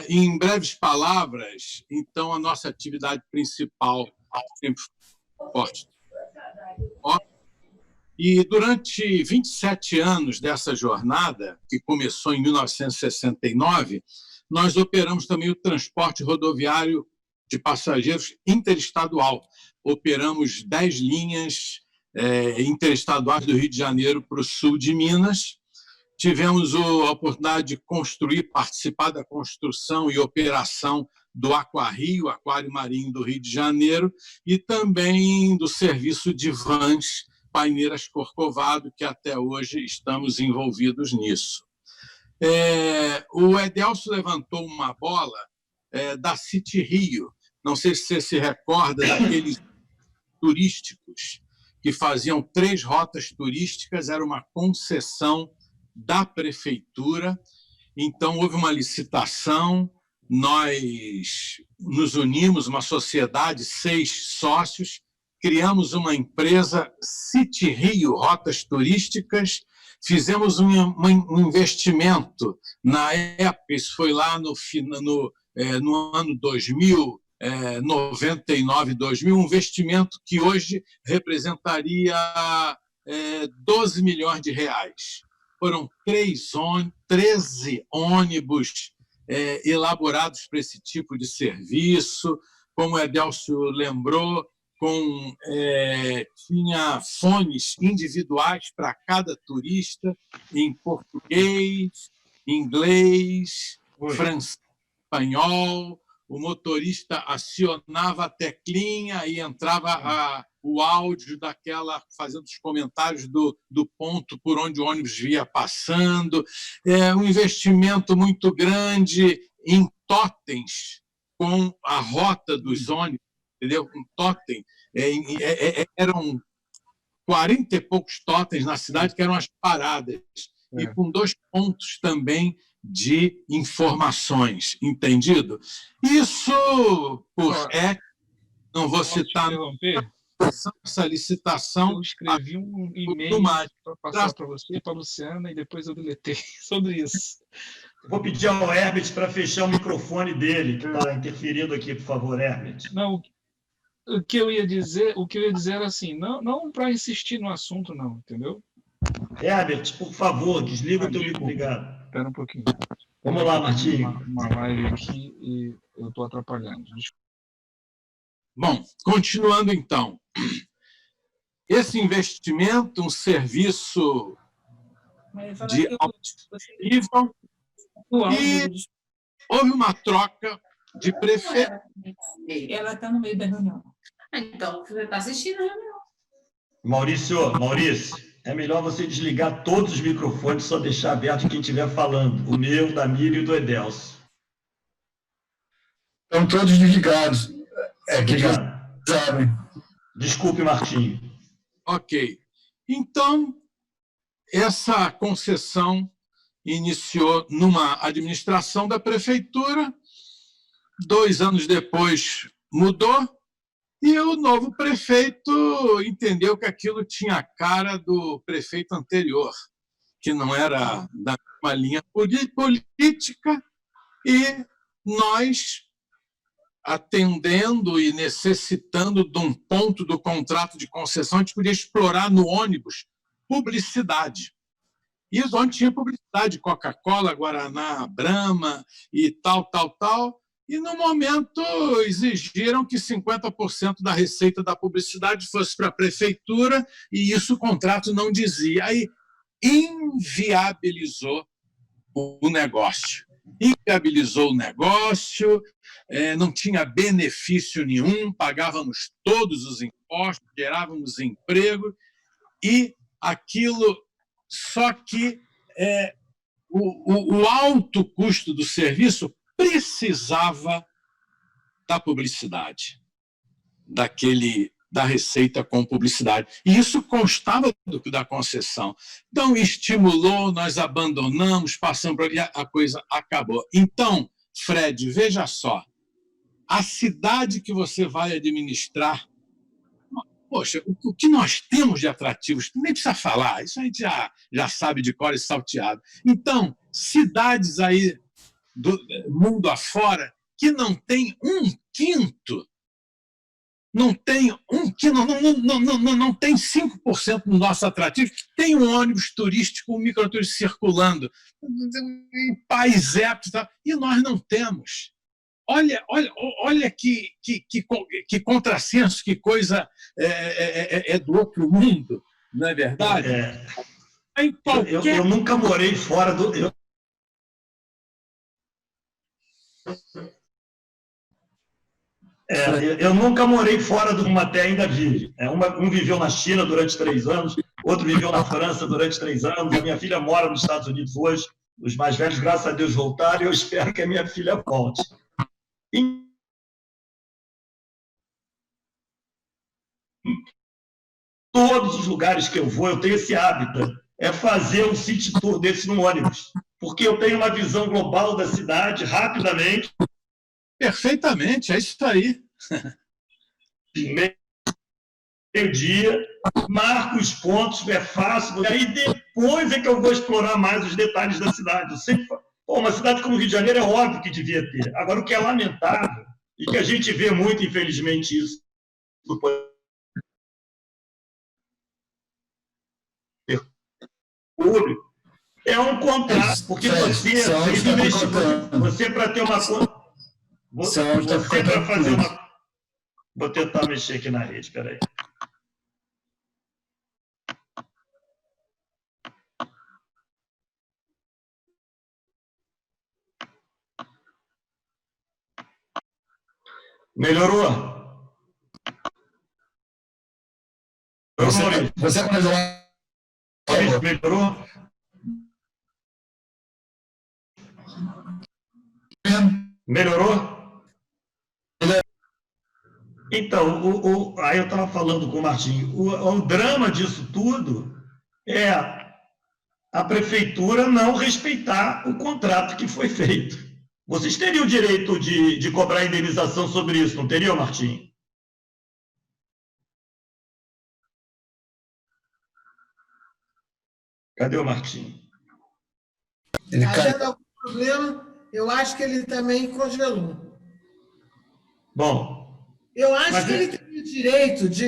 Em breves palavras, então, a nossa atividade principal sempre foi o transporte. E durante 27 anos dessa jornada, que começou em 1969, nós operamos também o transporte rodoviário de passageiros interestadual. Operamos 10 linhas interestaduais do Rio de Janeiro para o sul de Minas. Tivemos a oportunidade de construir, participar da construção e operação do Aquarrio, Aquário Marinho do Rio de Janeiro, e também do serviço de vans Paineiras Corcovado, que até hoje estamos envolvidos nisso. O Edelcio levantou uma bola da City Rio. Não sei se você se recorda daqueles turísticos que faziam 3 rotas turísticas, era uma concessão da prefeitura. Então, houve uma licitação, nós nos unimos, uma sociedade, 6 sócios, criamos uma empresa, City Rio Rotas Turísticas, fizemos um investimento, na época, isso foi lá no ano 2000, 99, 2000, um investimento que hoje representaria 12 milhões de reais. Foram 13 ônibus elaborados para esse tipo de serviço, como o Edelcio lembrou, tinha fones individuais para cada turista, em português, inglês, francês, espanhol. O motorista acionava a teclinha e entrava o áudio fazendo os comentários do ponto por onde o ônibus via passando. Um investimento muito grande em totens com a rota dos ônibus, entendeu? Um totem. Eram 40 e poucos totens na cidade, que eram as paradas, e com 2 pontos também de informações, entendido? Isso, não vou citar essa licitação. Eu escrevi um e-mail para passar para você, para a Luciana, e depois eu deletei sobre isso. Vou pedir ao Herbert para fechar o microfone dele, que está interferindo aqui, por favor, Herbert. Não, o que eu ia dizer era assim, não para insistir no assunto, não, entendeu? Herbert, por favor, desliga o teu microfone. Obrigado. Espera um pouquinho. Vamos lá, Martinho. Uma live aqui e eu estou atrapalhando. Bom, continuando então. Esse investimento, um serviço de alto nível, e houve uma troca de prefeito. Ela está no meio da reunião. Então, você está assistindo a reunião. Maurício, é melhor você desligar todos os microfones, só deixar aberto quem estiver falando. O meu, da Miriam e do Edelso. Estão todos desligados. Sabem. Desculpe, Martinho. Ok. Então, essa concessão iniciou numa administração da prefeitura, 2 anos depois mudou, e o novo prefeito entendeu que aquilo tinha a cara do prefeito anterior, que não era da mesma linha política, e nós, atendendo e necessitando de um ponto do contrato de concessão, a gente podia explorar no ônibus publicidade. E onde tinha publicidade, Coca-Cola, Guaraná, Brahma e tal. E, no momento, exigiram que 50% da receita da publicidade fosse para a prefeitura, e isso o contrato não dizia. Aí inviabilizou o negócio. Não tinha benefício nenhum, pagávamos todos os impostos, gerávamos emprego, e aquilo... Só que o alto custo do serviço precisava da publicidade, da receita com publicidade. E isso constava da concessão. Então, estimulou, nós abandonamos, passamos por ali, a coisa acabou. Então, Fred, veja só, a cidade que você vai administrar, poxa, o que nós temos de atrativos, nem precisa falar, isso a gente já sabe de cor e salteado. Então, cidades aí do mundo afora que não tem 1/5, não tem 5% do nosso atrativo, tem um ônibus turístico, um microturístico circulando, em paisete, e nós não temos. Olha que contrassenso, que coisa é do outro mundo, não é verdade? Eu nunca morei fora do... Eu nunca morei fora de uma terra ainda virgem. Um viveu na China durante 3 anos, outro viveu na França durante 3 anos, a minha filha mora nos Estados Unidos hoje, os mais velhos, graças a Deus, voltaram, e eu espero que a minha filha volte. Em todos os lugares que eu vou, eu tenho esse hábito, é fazer um city tour desse no ônibus, porque eu tenho uma visão global da cidade rapidamente. Perfeitamente, é isso aí. Meio-dia, marco os pontos, é fácil, e aí depois é que eu vou explorar mais os detalhes da cidade. Eu sempre falo, uma cidade como o Rio de Janeiro é óbvio que devia ter. Agora, o que é lamentável, e que a gente vê muito, infelizmente, isso no público, é um contrato, porque você para ter uma conta, você para fazer uma... Vou tentar mexer aqui na rede, espera aí. Melhorou? Você melhorou? Melhorou? Então, aí eu estava falando com o Martinho, o drama disso tudo é a prefeitura não respeitar o contrato que foi feito. Vocês teriam o direito de cobrar indenização sobre isso, não teriam, Martinho? Cadê o Martinho? Havendo algum problema, eu acho que ele também congelou. Bom... Eu acho que ele tem o direito de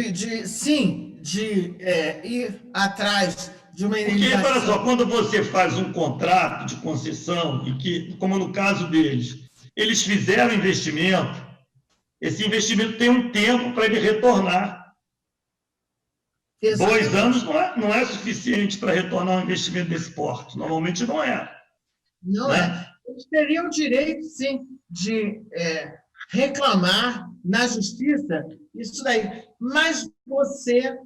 ir atrás de uma Porque, indenização. olha só, quando você faz um contrato de concessão, e que, como no caso deles, eles fizeram investimento, esse investimento tem um tempo para ele retornar. Exatamente. 2 anos não é suficiente para retornar um investimento desse porte. Normalmente não é. Não né? é. Eles teriam o direito, sim, de reclamar na justiça isso daí. Mas você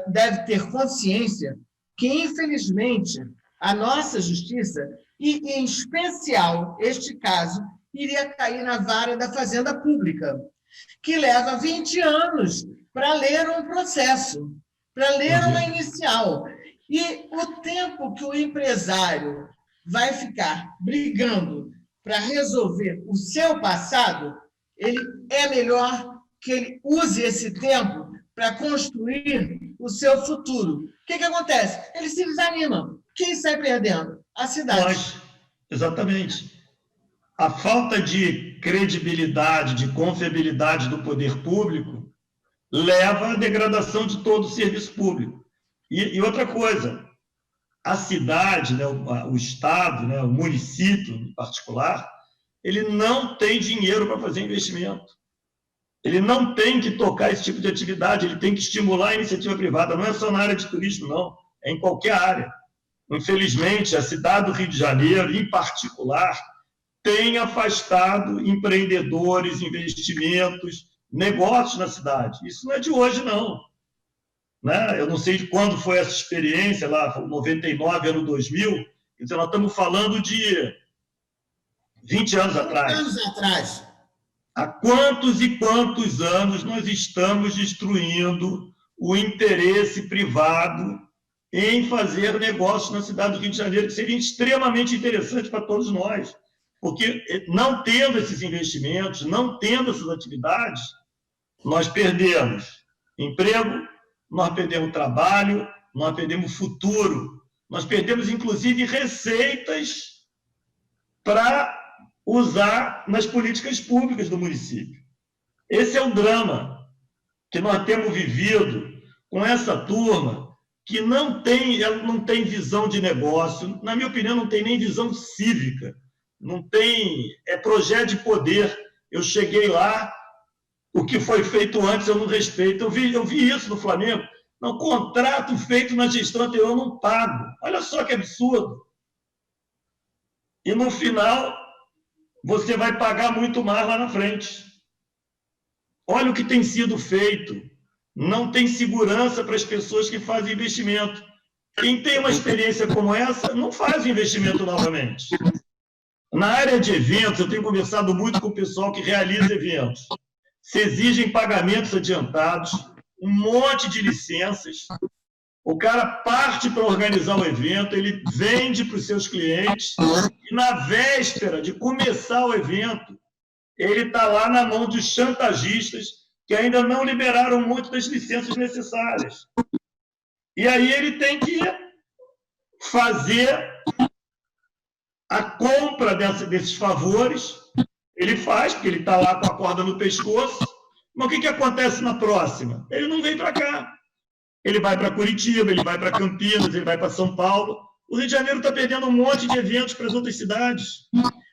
deve ter consciência que, infelizmente, a nossa justiça, e em especial este caso, iria cair na vara da Fazenda Pública, que leva 20 anos para ler um processo, para ler uma inicial. E o tempo que o empresário vai ficar brigando para resolver o seu passado, é melhor que ele use esse tempo para construir o seu futuro. O que acontece? Ele se desanima. Quem sai perdendo? A cidade. Exatamente. A falta de credibilidade, de confiabilidade do poder público leva à degradação de todo o serviço público. E outra coisa, a cidade, né, o Estado, né, o município em particular, ele não tem dinheiro para fazer investimento. Ele não tem que tocar esse tipo de atividade, ele tem que estimular a iniciativa privada. Não é só na área de turismo, não. É em qualquer área. Infelizmente, a cidade do Rio de Janeiro, em particular, tem afastado empreendedores, investimentos, negócios na cidade. Isso não é de hoje, não. Né? Eu não sei de quando foi essa experiência, lá, 99, ano 2000, então nós estamos falando de 20 anos atrás. 20 anos atrás. Há quantos e quantos anos nós estamos destruindo o interesse privado em fazer negócios na cidade do Rio de Janeiro, que seria extremamente interessante para todos nós, porque não tendo esses investimentos, não tendo essas atividades, nós perdemos emprego, nós perdemos trabalho, nós perdemos futuro, nós perdemos, inclusive, receitas para usar nas políticas públicas do município. Esse é o drama que nós temos vivido com essa turma que não tem visão de negócio, na minha opinião, não tem nem visão cívica, não tem, projeto de poder. Eu cheguei lá, o que foi feito antes eu não respeito. Eu vi isso no Flamengo. Não, contrato feito na gestão anterior eu não pago. Olha só que absurdo. E no final, você vai pagar muito mais lá na frente. Olha o que tem sido feito. Não tem segurança para as pessoas que fazem investimento. Quem tem uma experiência como essa, não faz investimento novamente. Na área de eventos, eu tenho conversado muito com o pessoal que realiza eventos. Se exigem pagamentos adiantados, um monte de licenças. O cara parte para organizar o evento, ele vende para os seus clientes, e na véspera de começar o evento, ele está lá na mão dos chantagistas que ainda não liberaram muito das licenças necessárias. E aí ele tem que fazer a compra desses favores. Ele faz, porque ele está lá com a corda no pescoço. Mas o que acontece na próxima? Ele não vem para cá. Ele vai para Curitiba, ele vai para Campinas, ele vai para São Paulo. O Rio de Janeiro está perdendo um monte de eventos para as outras cidades.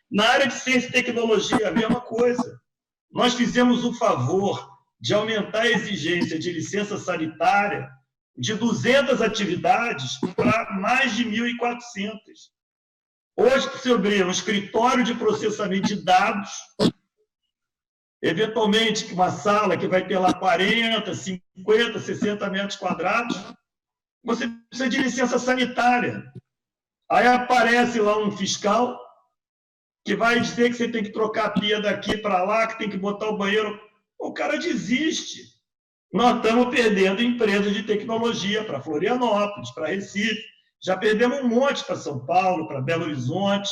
Na área de ciência e tecnologia, a mesma coisa. Nós fizemos o favor de aumentar a exigência de licença sanitária de 200 atividades para mais de 1.400. Hoje, para você abrir um escritório de processamento de dados, eventualmente uma sala que vai ter lá 40, 50, 60 metros quadrados, você precisa de licença sanitária. Aí aparece lá um fiscal que vai dizer que você tem que trocar a pia daqui para lá, que tem que botar o banheiro. O cara desiste. Nós estamos perdendo empresas de tecnologia para Florianópolis, para Recife. Já perdemos um monte para São Paulo, para Belo Horizonte.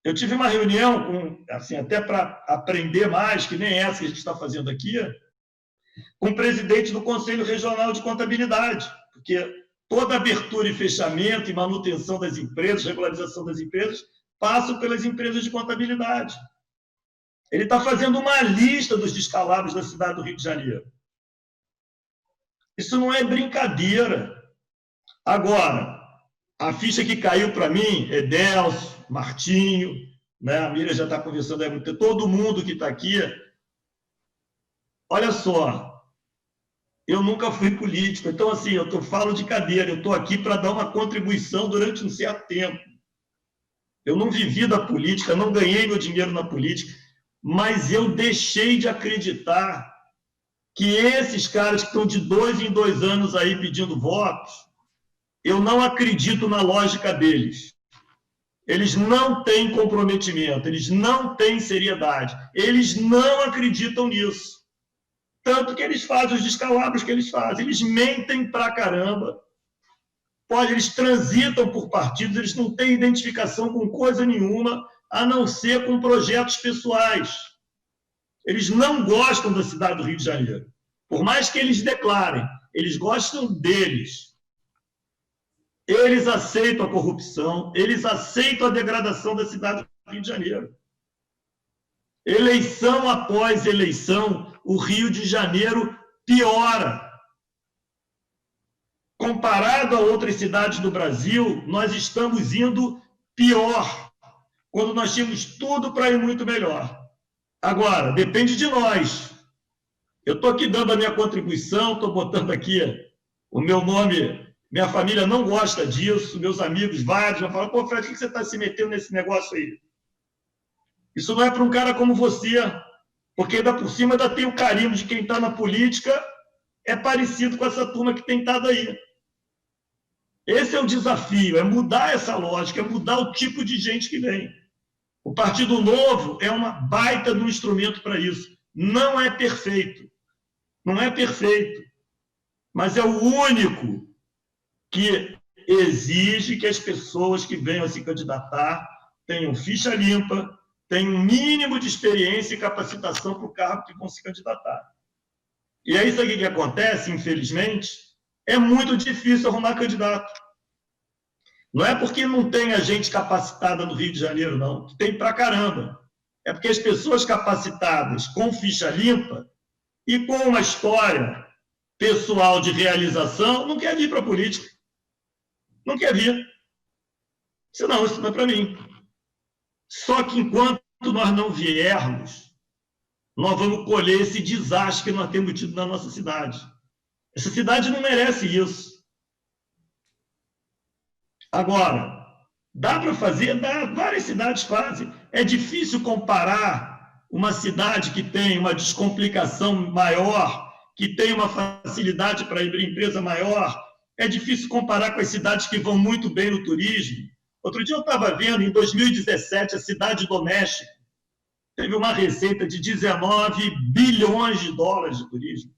Eu tive uma reunião, assim, até para aprender mais, que nem essa que a gente está fazendo aqui, com o presidente do Conselho Regional de Contabilidade, porque toda abertura e fechamento e manutenção das empresas, regularização das empresas, passam pelas empresas de contabilidade. Ele está fazendo uma lista dos descalabros da cidade do Rio de Janeiro. Isso não é brincadeira. Agora, a ficha que caiu para mim é Delcio, Martinho, né? A Miriam já está conversando aí muito tempo, todo mundo que está aqui. Olha só, eu nunca fui político, então, assim, eu falo de cadeira, eu estou aqui para dar uma contribuição durante um certo tempo. Eu não vivi da política, não ganhei meu dinheiro na política, mas eu deixei de acreditar que esses caras que estão de 2 em 2 anos aí pedindo votos, eu não acredito na lógica deles. Eles não têm comprometimento, eles não têm seriedade, eles não acreditam nisso. Tanto que eles fazem os descalabros que eles fazem, eles mentem pra caramba. Eles transitam por partidos, eles não têm identificação com coisa nenhuma, a não ser com projetos pessoais. Eles não gostam da cidade do Rio de Janeiro. Por mais que eles declarem, eles gostam deles. Eles aceitam a corrupção, eles aceitam a degradação da cidade do Rio de Janeiro. Eleição após eleição, o Rio de Janeiro piora. Comparado a outras cidades do Brasil, nós estamos indo pior, quando nós tínhamos tudo para ir muito melhor. Agora, depende de nós. Eu estou aqui dando a minha contribuição, estou botando aqui o meu nome. Minha família não gosta disso, meus amigos vários já falam, pô, Fred, por que você está se metendo nesse negócio aí? Isso não é para um cara como você, porque ainda por cima ainda tem o carimbo de quem está na política, é parecido com essa turma que tem estado aí. Esse é o desafio, é mudar essa lógica, é mudar o tipo de gente que vem. O Partido Novo é uma baita de um instrumento para isso. Não é perfeito, não é perfeito, mas é o único que exige que as pessoas que venham a se candidatar tenham ficha limpa, tenham um mínimo de experiência e capacitação para o cargo que vão se candidatar. E é isso aqui que acontece, infelizmente, é muito difícil arrumar candidato. Não é porque não tem gente capacitada no Rio de Janeiro, não, que tem pra caramba. É porque as pessoas capacitadas com ficha limpa e com uma história pessoal de realização não quer vir para a política. Não quer vir. Senão, isso não é para mim. Só que enquanto nós não viermos, nós vamos colher esse desastre que nós temos tido na nossa cidade. Essa cidade não merece isso. Agora, dá para fazer? Dá, várias cidades fazem. É difícil comparar uma cidade que tem uma descomplicação maior, que tem uma facilidade para abrir empresa maior. É difícil comparar com as cidades que vão muito bem no turismo. Outro dia eu estava vendo, em 2017, a cidade do México teve uma receita de 19 bilhões de dólares de turismo.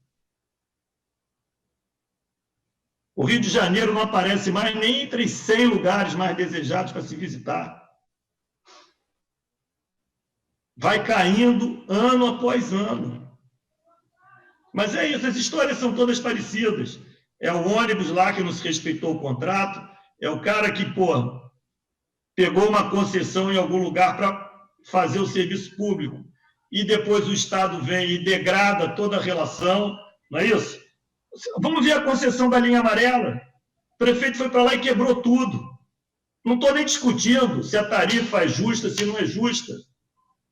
O Rio de Janeiro não aparece mais nem entre os 100 lugares mais desejados para se visitar. Vai caindo ano após ano. Mas é isso, as histórias são todas parecidas. É o ônibus lá que não se respeitou o contrato, é o cara que, pegou uma concessão em algum lugar para fazer o serviço público e depois o Estado vem e degrada toda a relação, não é isso? Vamos ver a concessão da linha amarela. O prefeito foi para lá e quebrou tudo. Não estou nem discutindo se a tarifa é justa, se não é justa,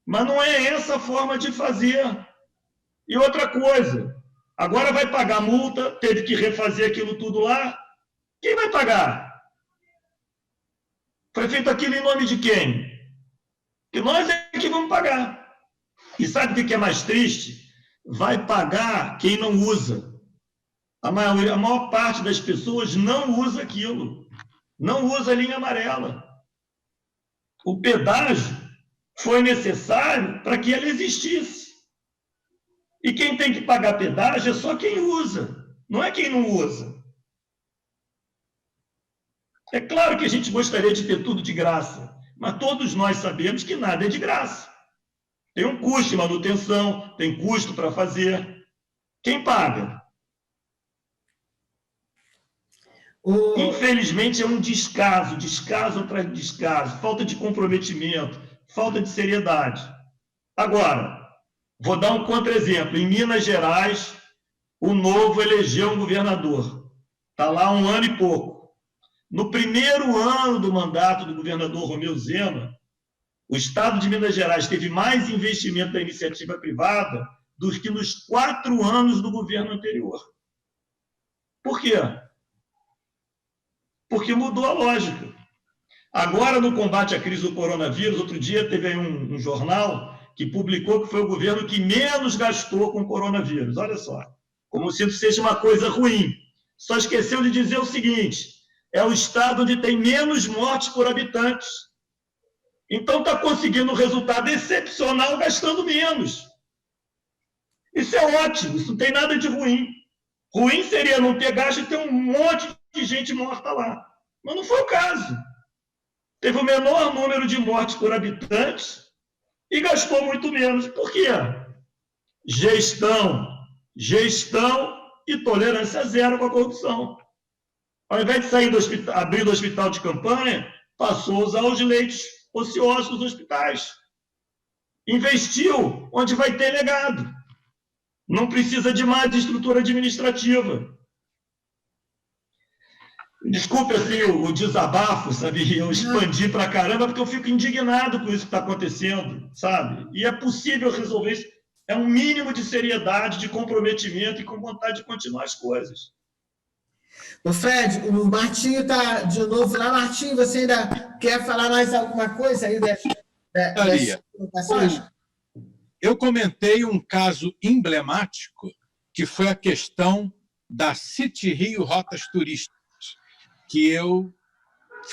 mas não é essa a forma de fazer. E outra coisa, agora vai pagar multa, teve que refazer aquilo tudo lá. Quem vai pagar? Foi feito aquilo em nome de quem? Que nós é que vamos pagar. E sabe o que é mais triste? Vai pagar quem não usa. A maior parte das pessoas não usa aquilo. Não usa a linha amarela. O pedágio foi necessário para que ela existisse. E quem tem que pagar pedágio é só quem usa, não é quem não usa. É claro que a gente gostaria de ter tudo de graça, mas todos nós sabemos que nada é de graça. Tem um custo de manutenção, tem custo para fazer. Quem paga? Infelizmente, é um descaso atrás de descaso, falta de comprometimento, falta de seriedade. Agora, vou dar um contra-exemplo. Em Minas Gerais, o Novo elegeu um governador. Está lá há 1 ano e pouco. No primeiro ano do mandato do governador Romeu Zema, o Estado de Minas Gerais teve mais investimento da iniciativa privada do que nos 4 anos do governo anterior. Por quê? Porque mudou a lógica. Agora, no combate à crise do coronavírus, outro dia teve aí um jornal que publicou que foi o governo que menos gastou com o coronavírus. Olha só, como se isso seja uma coisa ruim. Só esqueceu de dizer o seguinte: é o estado onde tem menos mortes por habitantes. Então está conseguindo um resultado excepcional gastando menos. Isso é ótimo, isso não tem nada de ruim. Ruim seria não ter gasto e ter um monte de gente morta lá. Mas não foi o caso. Teve o menor número de mortes por habitantes e gastou muito menos. Por quê? Gestão e tolerância zero com a corrupção. Ao invés de sair do hospital, abrir o hospital de campanha, passou a usar os leitos ociosos dos hospitais. Investiu onde vai ter legado. Não precisa de mais estrutura administrativa. Desculpe assim, o desabafo, sabe? Eu expandi pra caramba, porque eu fico indignado com isso que está acontecendo, sabe? E é possível resolver isso. É um mínimo de seriedade, de comprometimento e com vontade de continuar as coisas. O Fred, o Martinho está de novo lá. Martinho, você ainda quer falar mais alguma coisa aí dessa passagem? Eu comentei um caso emblemático, que foi a questão da City Rio Rotas Turísticas, que eu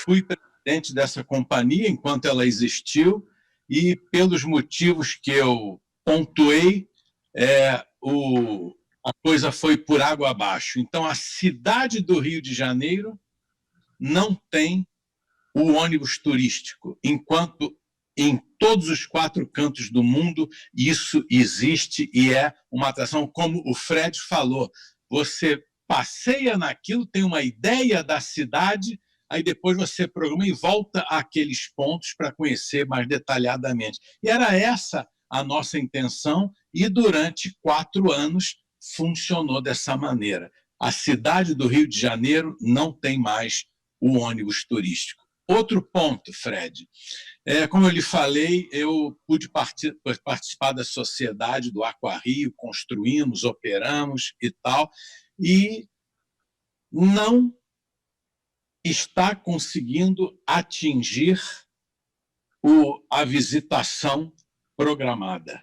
fui presidente dessa companhia enquanto ela existiu, e pelos motivos que eu pontuei, a coisa foi por água abaixo. Então, a cidade do Rio de Janeiro não tem o ônibus turístico, enquanto em todos os 4 cantos do mundo isso existe e é uma atração, como o Fred falou. Você passeia naquilo, tem uma ideia da cidade, aí depois você programa e volta àqueles pontos para conhecer mais detalhadamente. E era essa a nossa intenção, e durante 4 anos funcionou dessa maneira. A cidade do Rio de Janeiro não tem mais o ônibus turístico. Outro ponto, Fred, como eu lhe falei, eu pude participar da sociedade do Aquarrio, construímos, operamos e tal, e não está conseguindo atingir a visitação programada.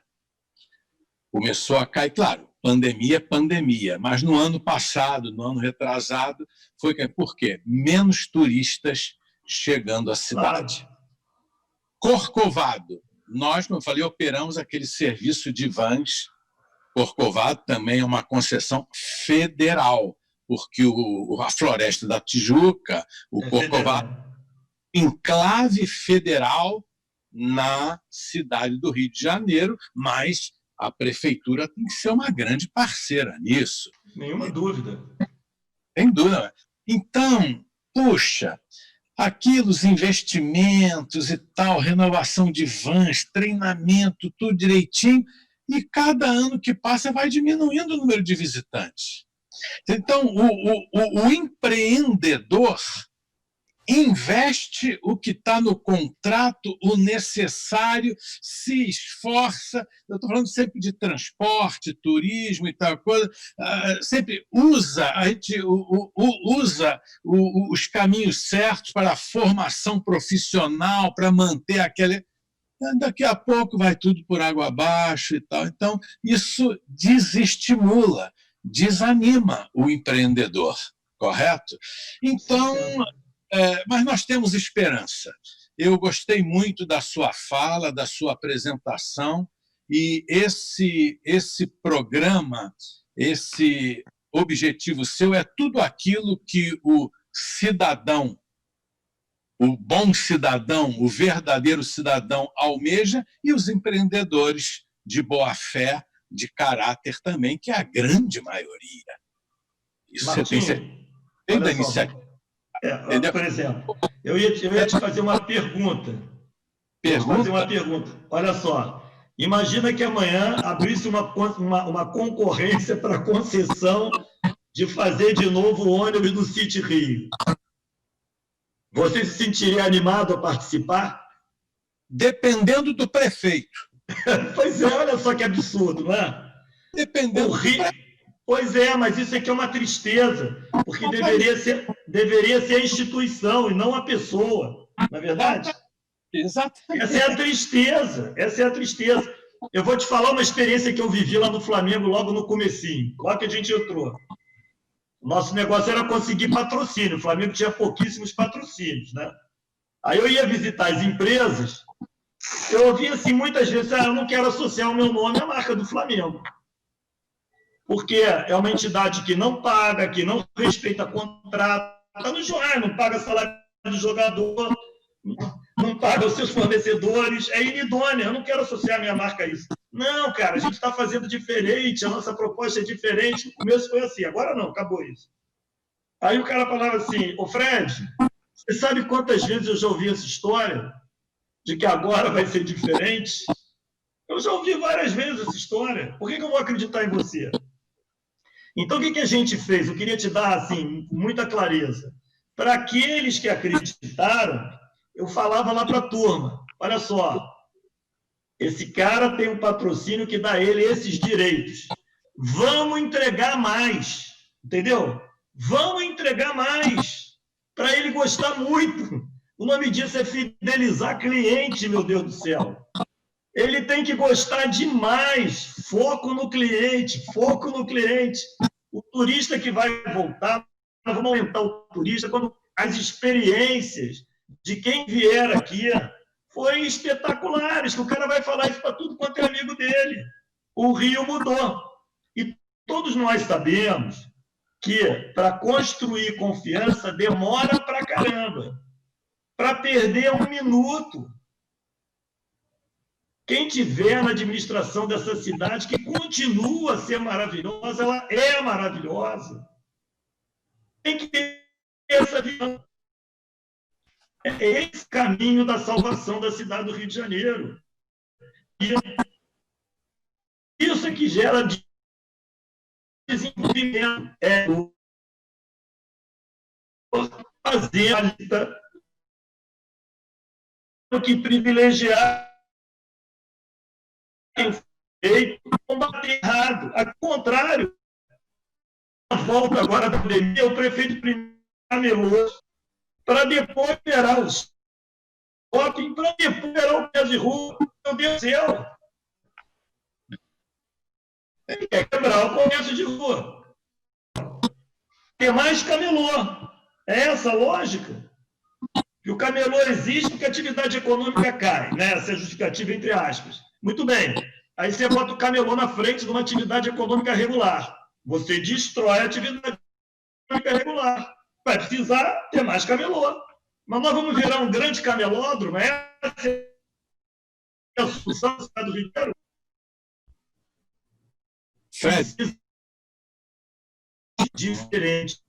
Começou a cair, claro, pandemia é pandemia, mas no ano passado, no ano retrasado, foi por quê? Menos turistas chegando à cidade. Corcovado, nós, como eu falei, operamos aquele serviço de vans. Corcovado também é uma concessão federal, porque a Floresta da Tijuca, o Corcovado, enclave federal na cidade do Rio de Janeiro, mas a prefeitura tem que ser uma grande parceira nisso. Nenhuma dúvida. Sem dúvida. Então, puxa, aquilo, os investimentos e tal, renovação de vans, treinamento, tudo direitinho, e cada ano que passa vai diminuindo o número de visitantes. Então, o empreendedor investe o que está no contrato, o necessário, se esforça. Eu estou falando sempre de transporte, turismo e tal coisa. Sempre a gente usa os caminhos certos para a formação profissional, para manter aquele. Daqui a pouco vai tudo por água abaixo e tal. Então, isso desestimula, desanima o empreendedor, correto? Então, mas nós temos esperança. Eu gostei muito da sua fala, da sua apresentação, e esse programa, esse objetivo seu é tudo aquilo que o cidadão, o bom cidadão, o verdadeiro cidadão almeja, e os empreendedores de boa-fé, de caráter também, que é a grande maioria. Isso Martinho, você tem da iniciativa. Por exemplo, eu ia te fazer uma pergunta. Olha só, imagina que amanhã abrisse uma concorrência para a concessão de fazer de novo o ônibus do City Rio. Você se sentiria animado a participar? Dependendo do prefeito. Pois é, olha só que absurdo, não é? Dependendo do prefeito. Pois é, mas isso aqui é uma tristeza, porque deveria ser a instituição e não a pessoa, não é verdade? Exatamente. Essa é a tristeza, essa é a tristeza. Eu vou te falar uma experiência que eu vivi lá no Flamengo logo no comecinho, logo que a gente entrou. Nosso negócio era conseguir patrocínio, o Flamengo tinha pouquíssimos patrocínios, né? Aí eu ia visitar as empresas, eu ouvia assim muitas vezes, eu não quero associar o meu nome à marca do Flamengo. Porque é uma entidade que não paga, que não respeita contrato, está no jornal, não paga salário de jogador, não paga os seus fornecedores, é inidônea, eu não quero associar a minha marca a isso. Não, cara, a gente está fazendo diferente, a nossa proposta é diferente. No começo foi assim, agora não, acabou isso. Aí o cara falava assim, ô Fred, você sabe quantas vezes eu já ouvi essa história de que agora vai ser diferente? Eu já ouvi várias vezes essa história, por que eu vou acreditar em você? Então, o que a gente fez? Eu queria te dar, assim, muita clareza. Para aqueles que acreditaram, eu falava lá para a turma, olha só, esse cara tem um patrocínio que dá a ele esses direitos. Vamos entregar mais, entendeu? Vamos entregar mais, para ele gostar muito. O nome disso é fidelizar cliente, meu Deus do céu. Ele tem que gostar demais. Foco no cliente, foco no cliente. O turista que vai voltar, nós vamos aumentar o turista quando as experiências de quem vier aqui foram espetaculares, que o cara vai falar isso para tudo quanto é amigo dele. O Rio mudou. E todos nós sabemos que para construir confiança demora pra caramba. Para perder 1 minuto. Quem tiver na administração dessa cidade, que continua a ser maravilhosa, ela é maravilhosa. Tem que ter essa visão. É esse caminho da salvação da cidade do Rio de Janeiro. E isso é que gera desenvolvimento. É fazer a lista que privilegiar feito, combater errado. Ao contrário, a volta agora da pandemia, o prefeito primeiro camelou para depois liberar os shopping, para depois liberar o pé de rua. Meu Deus do céu! Ele quer quebrar o comércio de rua. Tem mais camelô. É essa a lógica? Que o camelô existe porque a atividade econômica cai, né? Essa é justificativa entre aspas. Muito bem. Aí você bota o camelô na frente de uma atividade econômica regular. Você destrói a atividade econômica regular. Vai precisar ter mais camelô. Mas nós vamos virar um grande camelódromo? Essa é a solução do Estado do Rio de Janeiro? Fred. Diferente,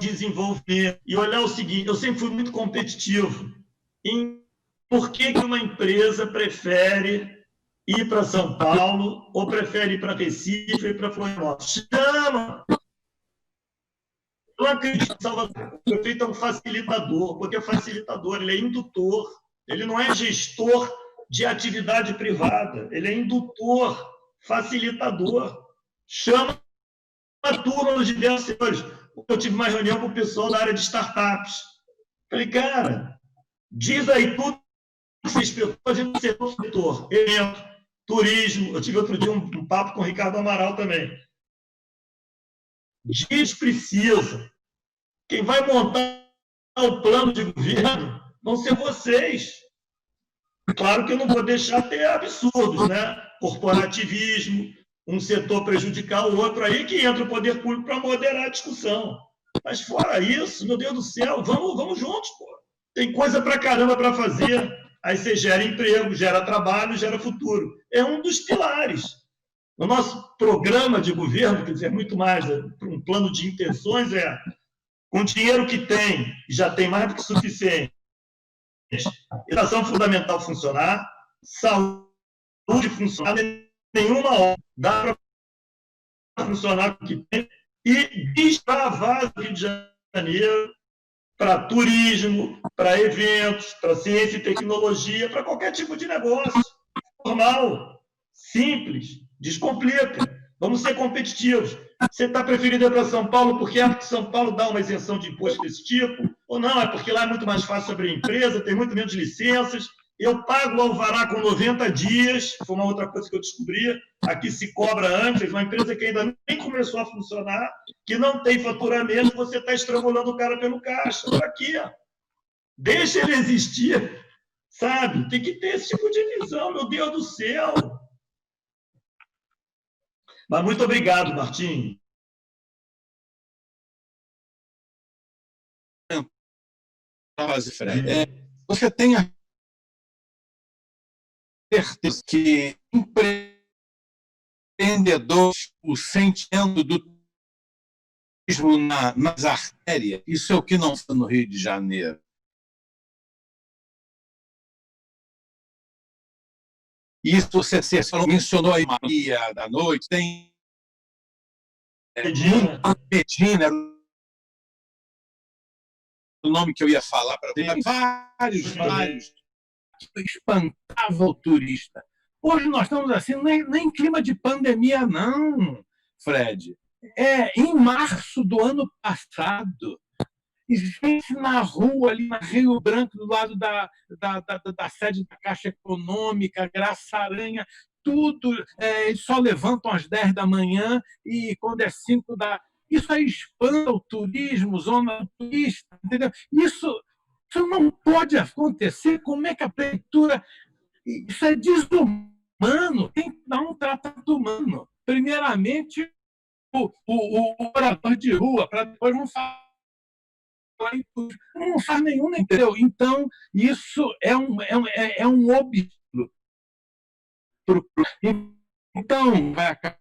desenvolvimento. E olhar o seguinte, eu sempre fui muito competitivo. Por que uma empresa prefere ir para São Paulo ou prefere ir para Recife ou ir para Florianópolis? Chama! Eu acredito em Salvador. O prefeito é um facilitador, porque é facilitador, ele é indutor, ele não é gestor de atividade privada, ele é indutor, facilitador. Chama a turma dos diversos setores. Eu tive uma reunião com o pessoal da área de startups. Falei, cara, diz aí tudo que vocês estão fazendo no setor, evento, turismo. Eu tive outro dia um papo com o Ricardo Amaral também. Diz precisa. Quem vai montar o plano de governo vão ser vocês. Claro que eu não vou deixar ter absurdos, né? Corporativismo, um setor prejudicar o outro, aí que entra o poder público para moderar a discussão. Mas fora isso, meu Deus do céu, vamos juntos, pô. Tem coisa pra caramba para fazer. Aí você gera emprego, gera trabalho, gera futuro. É um dos pilares. O nosso programa de governo, quer dizer, muito mais, um plano de intenções com o dinheiro que tem, já tem mais do que suficiente, educação fundamental funcionar, saúde funcionar, nenhuma obra dá para funcionar com o que tem, e destravar o Rio de Janeiro para turismo, para eventos, para ciência e tecnologia, para qualquer tipo de negócio. Normal, simples, descomplica. Vamos ser competitivos. Você está preferindo ir para São Paulo porque São Paulo dá uma isenção de imposto desse tipo? Ou não, é porque lá é muito mais fácil abrir empresa, tem muito menos licenças, eu pago o alvará com 90 dias, foi uma outra coisa que eu descobri, aqui se cobra antes, uma empresa que ainda nem começou a funcionar, que não tem faturamento, você está estrangulando o cara pelo caixa. Por aqui, ó. Deixa ele existir, sabe? Tem que ter esse tipo de visão, meu Deus do céu. Mas muito obrigado, Martim. Você tem a certeza que empreendedores, o sentimento do turismo nas artérias, isso é o que não foi no Rio de Janeiro. Isso você mencionou aí, Maria da Noite, tem Medina, o nome que eu ia falar para você, vários, espantava o turista. Hoje nós estamos assim, nem em clima de pandemia, não, Fred. Em março do ano passado, gente na rua, ali na Rio Branco, do lado da sede da Caixa Econômica, Graça-Aranha, tudo, eles só levantam às 10 da manhã e quando é 5 da... Isso aí espanta o turismo, zona turista, entendeu? Isso não pode acontecer. Como é que a prefeitura... Isso é desumano, tem que dar um tratamento humano. Primeiramente, o morador de rua, para depois não falar em tudo. Não faz nenhum, entendeu? Então, isso é um obstáculo. Então, vai acabar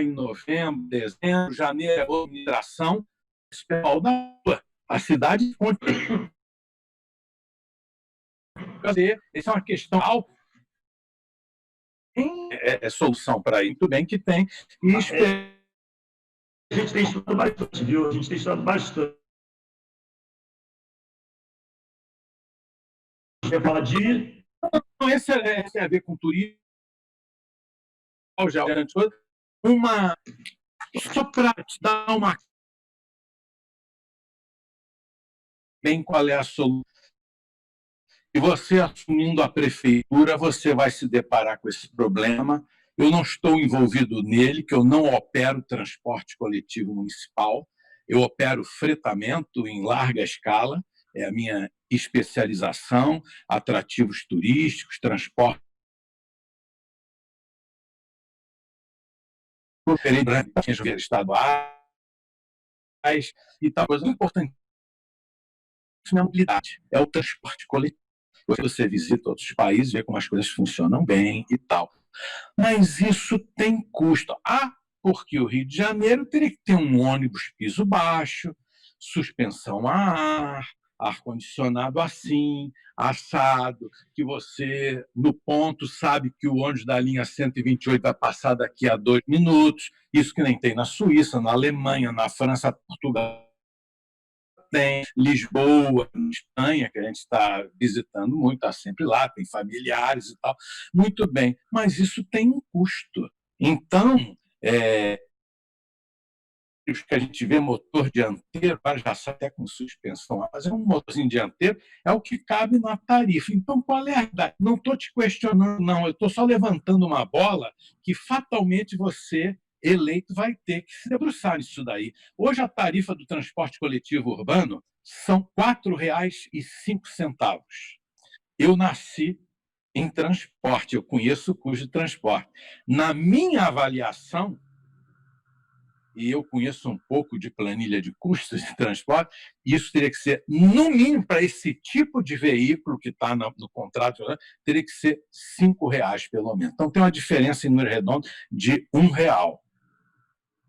em novembro, dezembro, janeiro, é outra migração, esse pessoal da rua. A cidade continua. Essa é uma questão. Tem solução para isso, muito bem que tem. E a gente tem estudado bastante, viu? A gente tem estudado bastante. Você fala de... Não, esse tem a ver com turismo. Já só para te dar uma... Bem, qual é a solução? E você assumindo a prefeitura, você vai se deparar com esse problema. Eu não estou envolvido nele, que eu não opero transporte coletivo municipal, eu opero fretamento em larga escala, é a minha especialização, atrativos turísticos, transporte. Eu operei durante estaduais e tal, coisa importante. Isso é mobilidade, é o transporte coletivo. Você visita outros países, vê como as coisas funcionam bem e tal. Mas isso tem custo. Porque o Rio de Janeiro teria que ter um ônibus piso baixo, suspensão a ar-condicionado assim, assado, que você, no ponto, sabe que o ônibus da linha 128 vai passar daqui a 2 minutos. Isso que nem tem na Suíça, na Alemanha, na França, Portugal. Tem Lisboa, Espanha, que a gente está visitando muito, está sempre lá, tem familiares e tal. Muito bem, mas isso tem um custo. Então, que a gente vê motor dianteiro, já sai até com suspensão, mas é um motorzinho dianteiro, é o que cabe na tarifa. Então, qual é a verdade? Não estou te questionando, não, eu estou só levantando uma bola que fatalmente você, eleito, vai ter que se debruçar nisso daí. Hoje, a tarifa do transporte coletivo urbano são R$ 4,05. Eu nasci em transporte, eu conheço o custo de transporte. Na minha avaliação, e eu conheço um pouco de planilha de custos de transporte, isso teria que ser, no mínimo, para esse tipo de veículo que está no contrato, teria que ser R$ 5,00, pelo menos. Então, tem uma diferença em número redondo de R$ 1,00.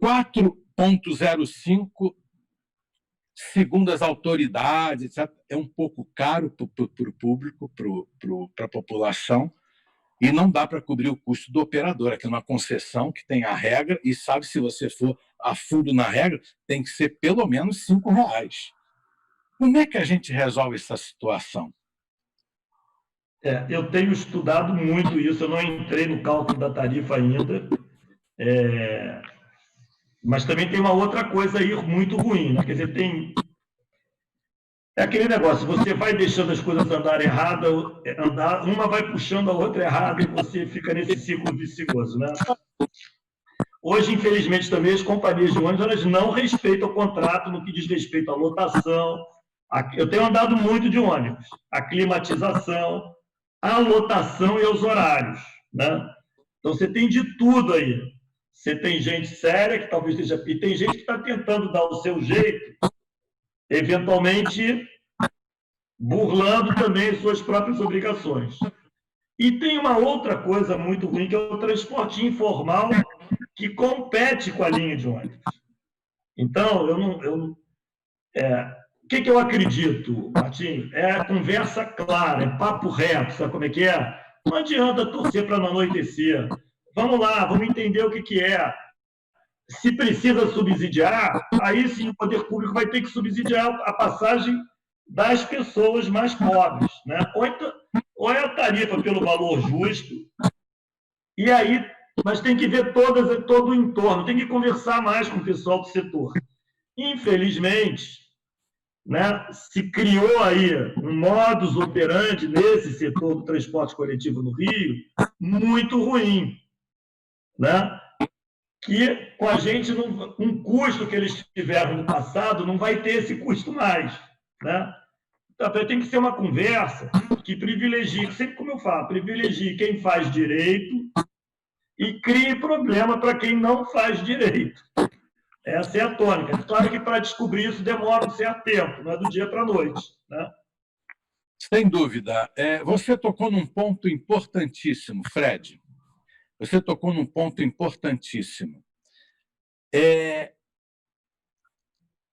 4,05, segundo as autoridades, etc., é um pouco caro para o público, para a população, E não dá para cobrir o custo do operador. Aqui numa concessão que tem a regra, e sabe, se você for a fundo na regra, tem que ser pelo menos R$5. Como é que a gente resolve essa situação? Eu tenho estudado muito isso, eu não entrei no cálculo da tarifa ainda, mas também tem uma outra coisa aí muito ruim, né? Quer dizer, é aquele negócio, você vai deixando as coisas andarem errada, uma vai puxando a outra errada e você fica nesse ciclo vicioso, né? Hoje, infelizmente, também as companhias de ônibus elas não respeitam o contrato no que diz respeito à lotação. Eu tenho andado muito de ônibus, a climatização, a lotação e os horários, né? Então, você tem de tudo aí. Você tem gente séria que talvez esteja... E tem gente que está tentando dar o seu jeito, eventualmente burlando também as suas próprias obrigações. E tem uma outra coisa muito ruim, que é o transporte informal, que compete com a linha de ônibus. Então, o que eu acredito, Martim? É conversa clara, é papo reto, sabe como é que é? Não adianta torcer para não anoitecer. Vamos lá, vamos entender o que é. Se precisa subsidiar, aí sim o poder público vai ter que subsidiar a passagem das pessoas mais pobres, né? Ou é a tarifa pelo valor justo, e aí, mas tem que ver todo o entorno, tem que conversar mais com o pessoal do setor. Infelizmente, né, se criou aí um modus operandi nesse setor do transporte coletivo no Rio muito ruim, né? Que com a gente, um custo que eles tiveram no passado, não vai ter esse custo mais, né? Então, tem que ser uma conversa que privilegie, sempre como eu falo, privilegie quem faz direito e crie problema para quem não faz direito. Essa é a tônica. Claro que para descobrir isso demora um certo tempo, não é do dia para a noite, né? Sem dúvida. Você tocou num ponto importantíssimo, Fred. Você tocou num ponto importantíssimo.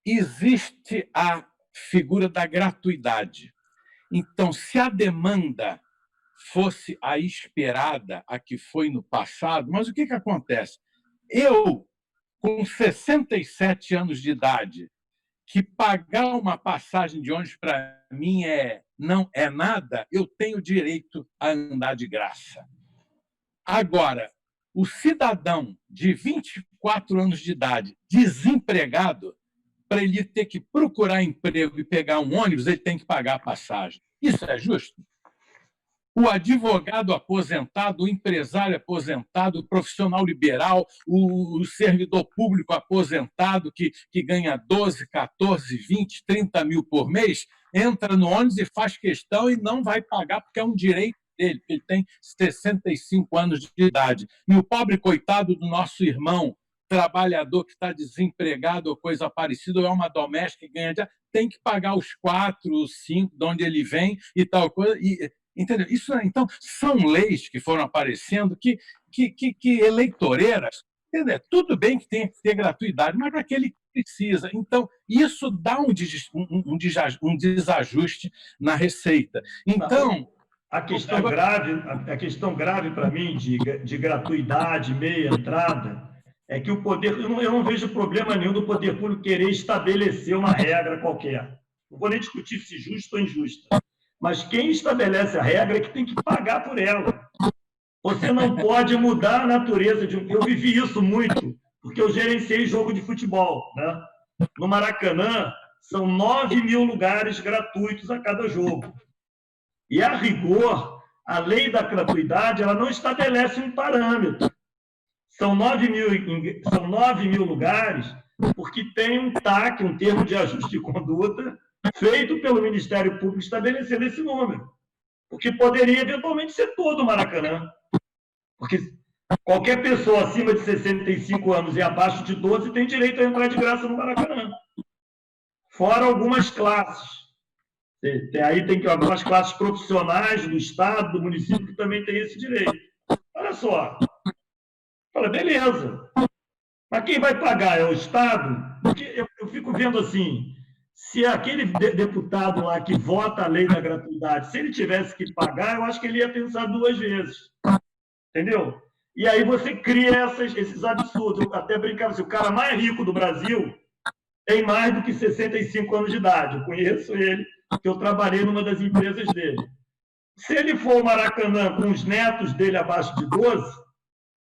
Existe a figura da gratuidade. Então, se a demanda fosse a esperada, a que foi no passado, mas o que acontece? Eu, com 67 anos de idade, que pagar uma passagem de ônibus para mim não é nada, eu tenho direito a andar de graça. Agora, o cidadão de 24 anos de idade, desempregado, para ele ter que procurar emprego e pegar um ônibus, ele tem que pagar a passagem. Isso é justo? O advogado aposentado, o empresário aposentado, o profissional liberal, o servidor público aposentado que ganha 12, 14, 20, 30 mil por mês, entra no ônibus e faz questão e não vai pagar porque é um direito dele, porque ele tem 65 anos de idade. E o pobre coitado do nosso irmão, trabalhador que está desempregado ou coisa parecida, ou é uma doméstica que ganha, tem que pagar os 4, os 5 de onde ele vem e tal coisa. Entendeu? Isso, então, são leis que foram aparecendo que eleitoreiras, entendeu? Tudo bem que tem que ter gratuidade, mas para aquele que precisa. Então, isso dá um desajuste na receita. Então, a questão grave para mim de gratuidade, meia entrada, é que o poder... Eu não vejo problema nenhum do poder público querer estabelecer uma regra qualquer. Não vou nem discutir se justa ou injusta. Mas quem estabelece a regra é que tem que pagar por ela. Você não pode mudar a natureza de um... Eu vivi isso muito, porque eu gerenciei jogo de futebol, né? No Maracanã, são 9 mil lugares gratuitos a cada jogo. E, a rigor, a lei da gratuidade ela não estabelece um parâmetro. São 9 mil lugares porque tem um TAC, um termo de ajuste de conduta, feito pelo Ministério Público estabelecendo esse número. Porque poderia, eventualmente, ser todo o Maracanã. Porque qualquer pessoa acima de 65 anos e abaixo de 12 tem direito a entrar de graça no Maracanã. Fora algumas classes. Aí tem algumas classes profissionais do Estado, do município, que também têm esse direito. Olha só. Fala, beleza. Mas quem vai pagar é o Estado? Porque eu fico vendo assim, se aquele deputado lá que vota a lei da gratuidade, se ele tivesse que pagar, eu acho que ele ia pensar 2 vezes. Entendeu? E aí você cria esses absurdos. Eu até brincava assim, o cara mais rico do Brasil tem mais do que 65 anos de idade. Eu conheço ele, porque eu trabalhei numa das empresas dele. Se ele for ao Maracanã com os netos dele abaixo de 12, o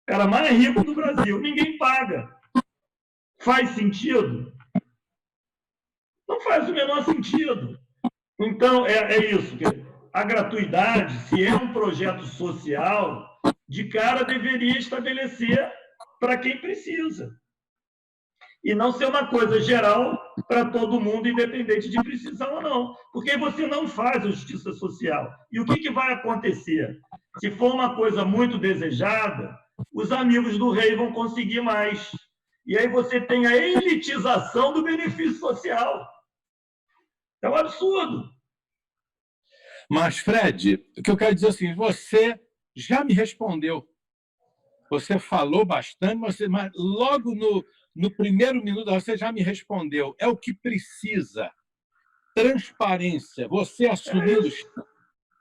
cara mais rico do Brasil, ninguém paga. Faz sentido? Não faz o menor sentido. Então, é isso. A gratuidade, se é um projeto social, de cara deveria estabelecer para quem precisa. E não ser uma coisa geral para todo mundo, independente de precisar ou não. Porque você não faz justiça social. E o que vai acontecer? Se for uma coisa muito desejada, os amigos do rei vão conseguir mais. E aí você tem a elitização do benefício social. É um absurdo. Mas, Fred, o que eu quero dizer é o seguinte, você já me respondeu. Você falou bastante, mas logo no primeiro minuto você já me respondeu. É o que precisa. Transparência. Você assumindo os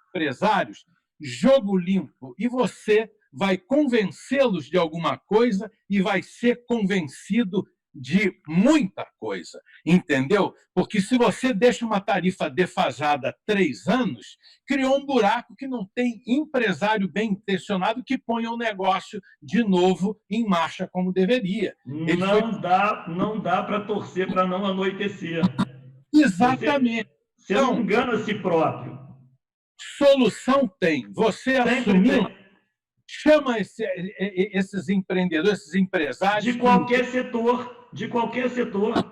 empresários, jogo limpo. E você vai convencê-los de alguma coisa e vai ser convencido de muita coisa, entendeu? Porque se você deixa uma tarifa defasada há 3 anos, criou um buraco que não tem empresário bem intencionado que ponha o negócio de novo em marcha como deveria. Não dá para torcer para não anoitecer. Exatamente. Você não engana a si próprio. Solução tem. Você assumiu, chama esses empreendedores, esses empresários... De qualquer setor.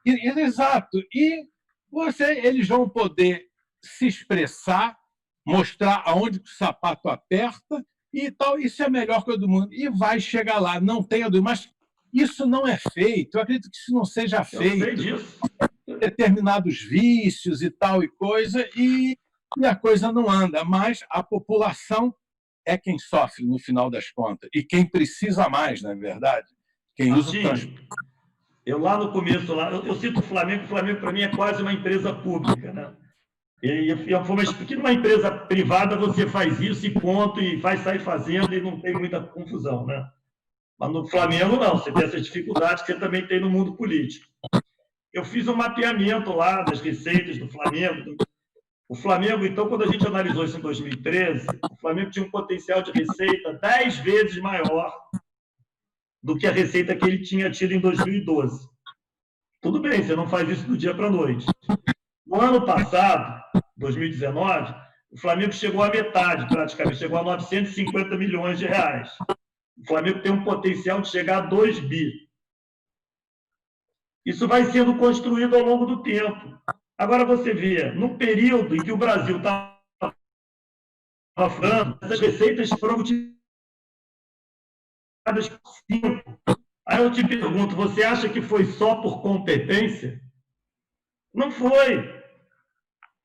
Exato. E eles vão poder se expressar, mostrar aonde o sapato aperta e tal. Isso é a melhor coisa do mundo. E vai chegar lá, não tenha dúvida. Mas isso não é feito. Eu acredito que isso não seja feito. Eu sei disso. Determinados vícios e tal e coisa, e a coisa não anda. Mas a população é quem sofre no final das contas. E quem precisa mais, não é verdade? Quem usa o transporte. Eu lá no começo, eu cito o Flamengo para mim é quase uma empresa pública, né? Porque numa empresa privada você faz isso e ponto, e vai sair fazendo e não tem muita confusão, né? Mas no Flamengo não, você tem essas dificuldades que você também tem no mundo político. Eu fiz um mapeamento lá das receitas do Flamengo. O Flamengo, então, quando a gente analisou isso em 2013, o Flamengo tinha um potencial de receita 10 vezes maior do que a receita que ele tinha tido em 2012. Tudo bem, você não faz isso do dia para a noite. No ano passado, 2019, o Flamengo chegou à metade, praticamente, chegou a 950 milhões de reais. O Flamengo tem um potencial de chegar a 2 bi. Isso vai sendo construído ao longo do tempo. Agora você vê, no período em que o Brasil estava falando, essas receitas foram utilizadas por 5. Aí eu te pergunto, você acha que foi só por competência? Não foi.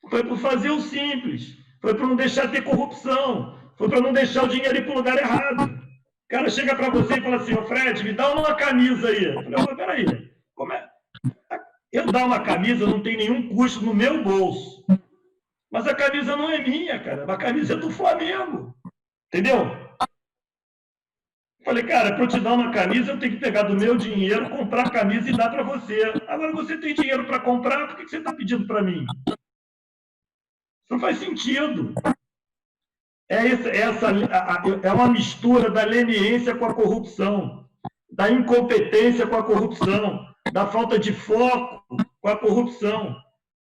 Foi por fazer o simples. Foi por não deixar ter corrupção. Foi para não deixar o dinheiro ir para o lugar errado. O cara chega para você e fala assim, ô Fred, me dá uma camisa aí. Eu falei, peraí, como é? Eu dar uma camisa não tem nenhum custo no meu bolso. Mas a camisa não é minha, cara. A camisa é do Flamengo. Entendeu? Falei, cara, para eu te dar uma camisa, eu tenho que pegar do meu dinheiro, comprar a camisa e dar para você. Agora, você tem dinheiro para comprar, por que você está pedindo para mim? Não faz sentido. É uma mistura da leniência com a corrupção, da incompetência com a corrupção, da falta de foco com a corrupção.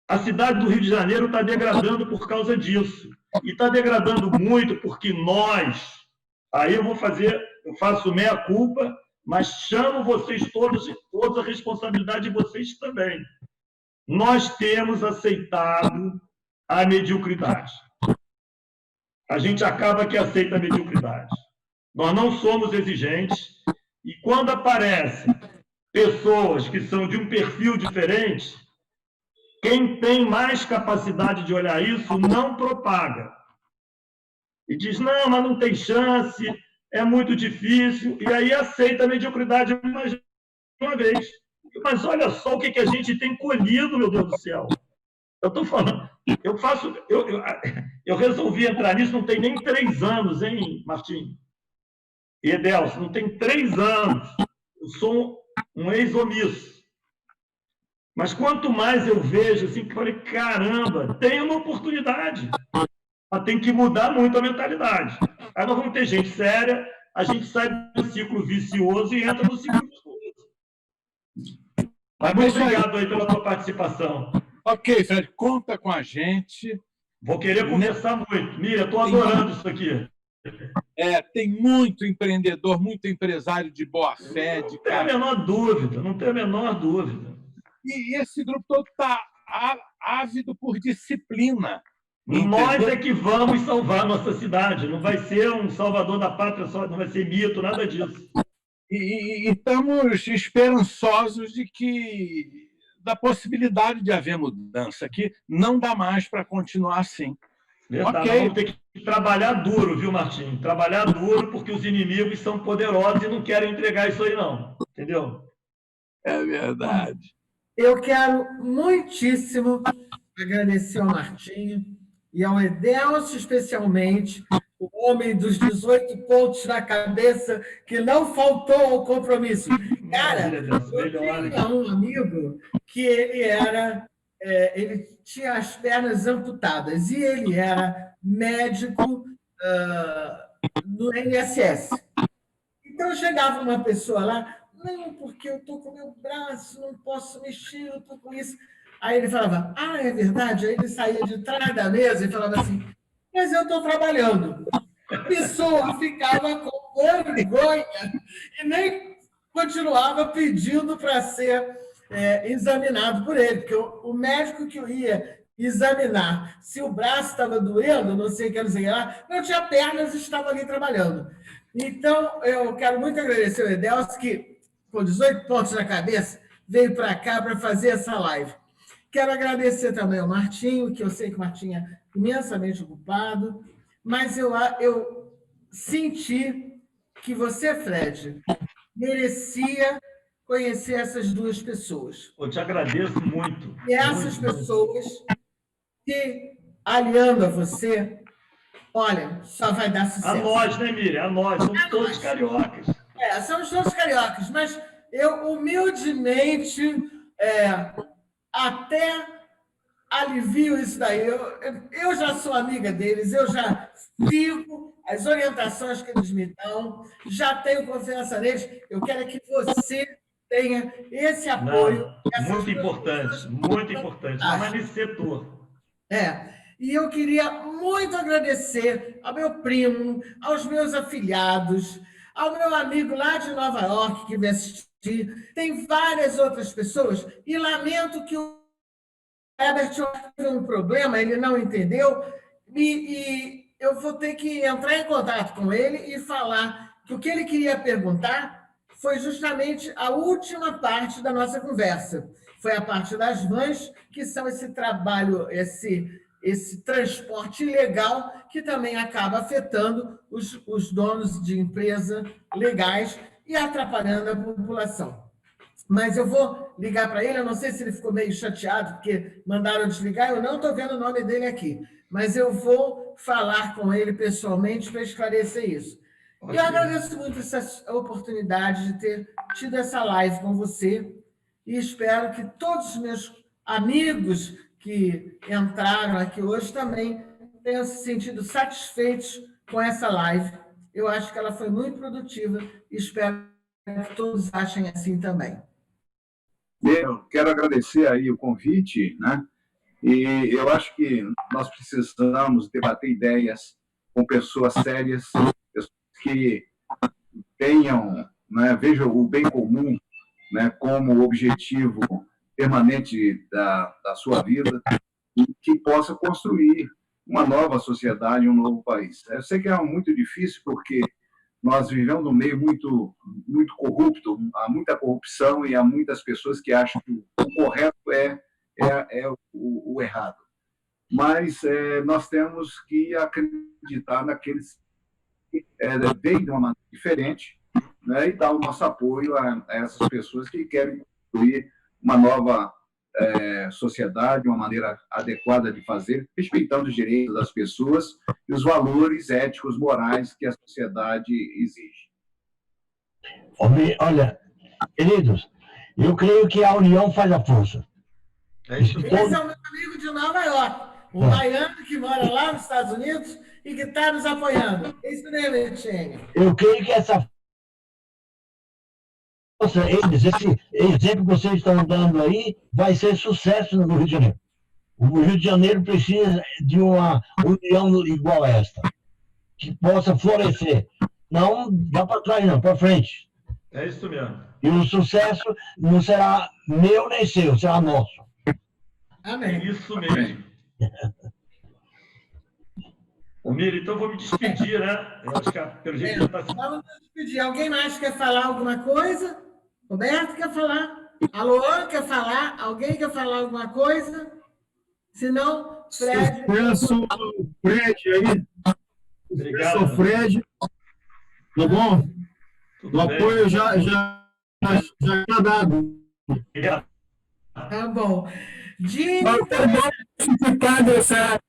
A cidade do Rio de Janeiro está degradando por causa disso. E está degradando muito porque nós... Aí eu faço meia-culpa, mas chamo vocês todos a responsabilidade de vocês também. Nós temos aceitado a mediocridade. A gente acaba que aceita a mediocridade. Nós não somos exigentes, e quando aparecem pessoas que são de um perfil diferente, quem tem mais capacidade de olhar isso não propaga. E diz, não, mas não tem chance, é muito difícil, e aí aceita a mediocridade mais uma vez. Mas olha só o que a gente tem colhido, meu Deus do céu. Eu estou falando, eu resolvi entrar nisso não tem nem 3 anos, hein, Martim? E, Edelson, não tem 3 anos, eu sou um ex-omisso. Mas quanto mais eu vejo, assim, que eu falei, caramba, tem uma oportunidade. Mas tem que mudar muito a mentalidade. Aí nós vamos ter gente séria, a gente sai do ciclo vicioso e entra no ciclo vicioso. Mas muito obrigado aí pela tua participação. Ok, Fred, conta com a gente. Vou querer conversar muito. Miriam, estou adorando isso aqui. Tem muito empreendedor, muito empresário de boa fé. Não tem a menor dúvida, não tem a menor dúvida. E esse grupo todo está ávido por disciplina. Nós é que vamos salvar a nossa cidade. Não vai ser um salvador da pátria, não vai ser mito, nada disso. E estamos esperançosos da possibilidade de haver mudança, que não dá mais para continuar assim. Verdade, okay. Vamos ter que trabalhar duro, viu, Martim? Trabalhar duro, porque os inimigos são poderosos e não querem entregar isso aí, não. Entendeu? É verdade. Eu quero muitíssimo agradecer ao Martinho e ao Edelcio, especialmente, o homem dos 18 pontos na cabeça, que não faltou ao compromisso. Cara, eu tinha um amigo que ele tinha as pernas amputadas e ele era médico no INSS. Então, chegava uma pessoa lá, não, porque eu estou com o meu braço, não posso mexer, eu estou com isso. Aí ele falava, é verdade? Aí ele saía de trás da mesa e falava assim, mas eu estou trabalhando. A pessoa ficava com vergonha e nem continuava pedindo para ser examinado por ele, porque o médico que ia examinar se o braço estava doendo, não sei o que, não sei o que lá, não tinha pernas e estava ali trabalhando. Então, eu quero muito agradecer ao Edelcio, que, com 18 pontos na cabeça, veio para cá para fazer essa live. Quero agradecer também ao Martinho, que eu sei que o Martinho é imensamente ocupado, mas eu senti que você, Fred, merecia conhecer essas duas pessoas. Eu te agradeço muito. E essas pessoas, se aliando a você, olha, só vai dar sucesso. A nós, né, Miriam? A nós, somos todos cariocas. Somos todos cariocas, mas eu, humildemente, até alivio isso daí. Eu já sou amiga deles, eu já sigo as orientações que eles me dão, já tenho confiança neles. Eu quero que você tenha esse apoio. Muito importante, muito importante. Mas nesse setor. E eu queria muito agradecer ao meu primo, aos meus afilhados, ao meu amigo lá de Nova York que me assistiu. Tem várias outras pessoas e lamento que o Herbert teve um problema, ele não entendeu e eu vou ter que entrar em contato com ele e falar que o que ele queria perguntar foi justamente a última parte da nossa conversa. Foi a parte das vans, que são esse trabalho, esse transporte ilegal que também acaba afetando os donos de empresa legais e atrapalhando a população. Mas eu vou ligar para ele, eu não sei se ele ficou meio chateado, porque mandaram desligar, eu não estou vendo o nome dele aqui, mas eu vou falar com ele pessoalmente para esclarecer isso. E eu agradeço muito essa oportunidade de ter tido essa live com você e espero que todos os meus amigos que entraram aqui hoje também tenham se sentido satisfeitos com essa live. Eu acho que ela foi muito produtiva e espero que todos achem assim também. Eu quero agradecer aí o convite, né? E eu acho que nós precisamos debater ideias com pessoas sérias, pessoas que tenham, né, vejam o bem comum, né, como objetivo permanente da sua vida e que possa construir uma nova sociedade, um novo país. Eu sei que é muito difícil porque nós vivemos num meio muito corrupto, há muita corrupção e há muitas pessoas que acham que o correto é o errado. Mas nós temos que acreditar naqueles que veem de uma maneira diferente, né, e dar o nosso apoio a essas pessoas que querem construir uma nova sociedade, uma maneira adequada de fazer, respeitando os direitos das pessoas e os valores éticos, morais que a sociedade exige. Olha, queridos, eu creio que a união faz a força. Esse é o meu amigo de Nova York, um baiano que mora lá nos Estados Unidos e que está nos apoiando. Isso mesmo, Etienne. Eu creio que essa força, esse exemplo que vocês estão dando aí, vai ser sucesso no Rio de Janeiro. O Rio de Janeiro precisa de uma união igual a esta, que possa florescer. Não vá para trás, não, para frente. É isso mesmo. E o sucesso não será meu nem seu, será nosso. Amém. É isso mesmo. Ô, Miri, então eu vou me despedir, né? Eu acho que pelo jeito que está... Vamos nos despedir. Alguém mais quer falar alguma coisa? Roberto quer falar? Alô, quer falar? Alguém quer falar alguma coisa? Se não, Fred... Peço o Fred aí. Obrigado. Peço o Fred. Tá bom? Tudo O bem. apoio já está dado. Obrigado. Tá bom. Dini,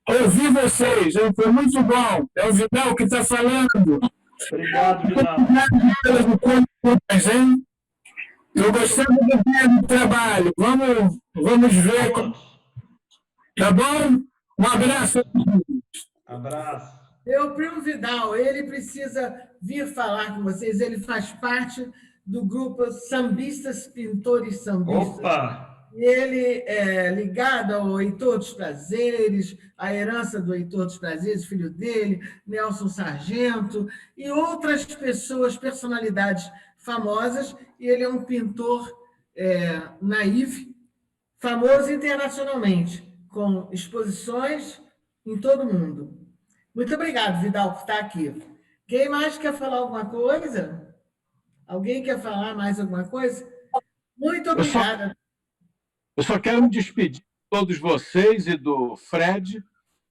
ouvir vocês, foi muito bom. É o Vidal que está falando. Obrigado, Vidal. Eu gostava do trabalho. Vamos ver. Tá bom? Um abraço. Abraço. meu primo Vidal, ele precisa vir falar com vocês. Ele faz parte do grupo Sambistas, Pintores Sambistas. Opa! Ele é ligado ao Heitor dos Prazeres, a herança do Heitor dos Prazeres, filho dele, Nelson Sargento, e outras pessoas, personalidades famosas, e ele é um pintor naif, famoso internacionalmente, com exposições em todo o mundo. Muito obrigado, Vidal, por estar aqui. Quem mais quer falar alguma coisa? Alguém quer falar mais alguma coisa? Muito obrigada. Eu só quero me despedir de todos vocês e do Fred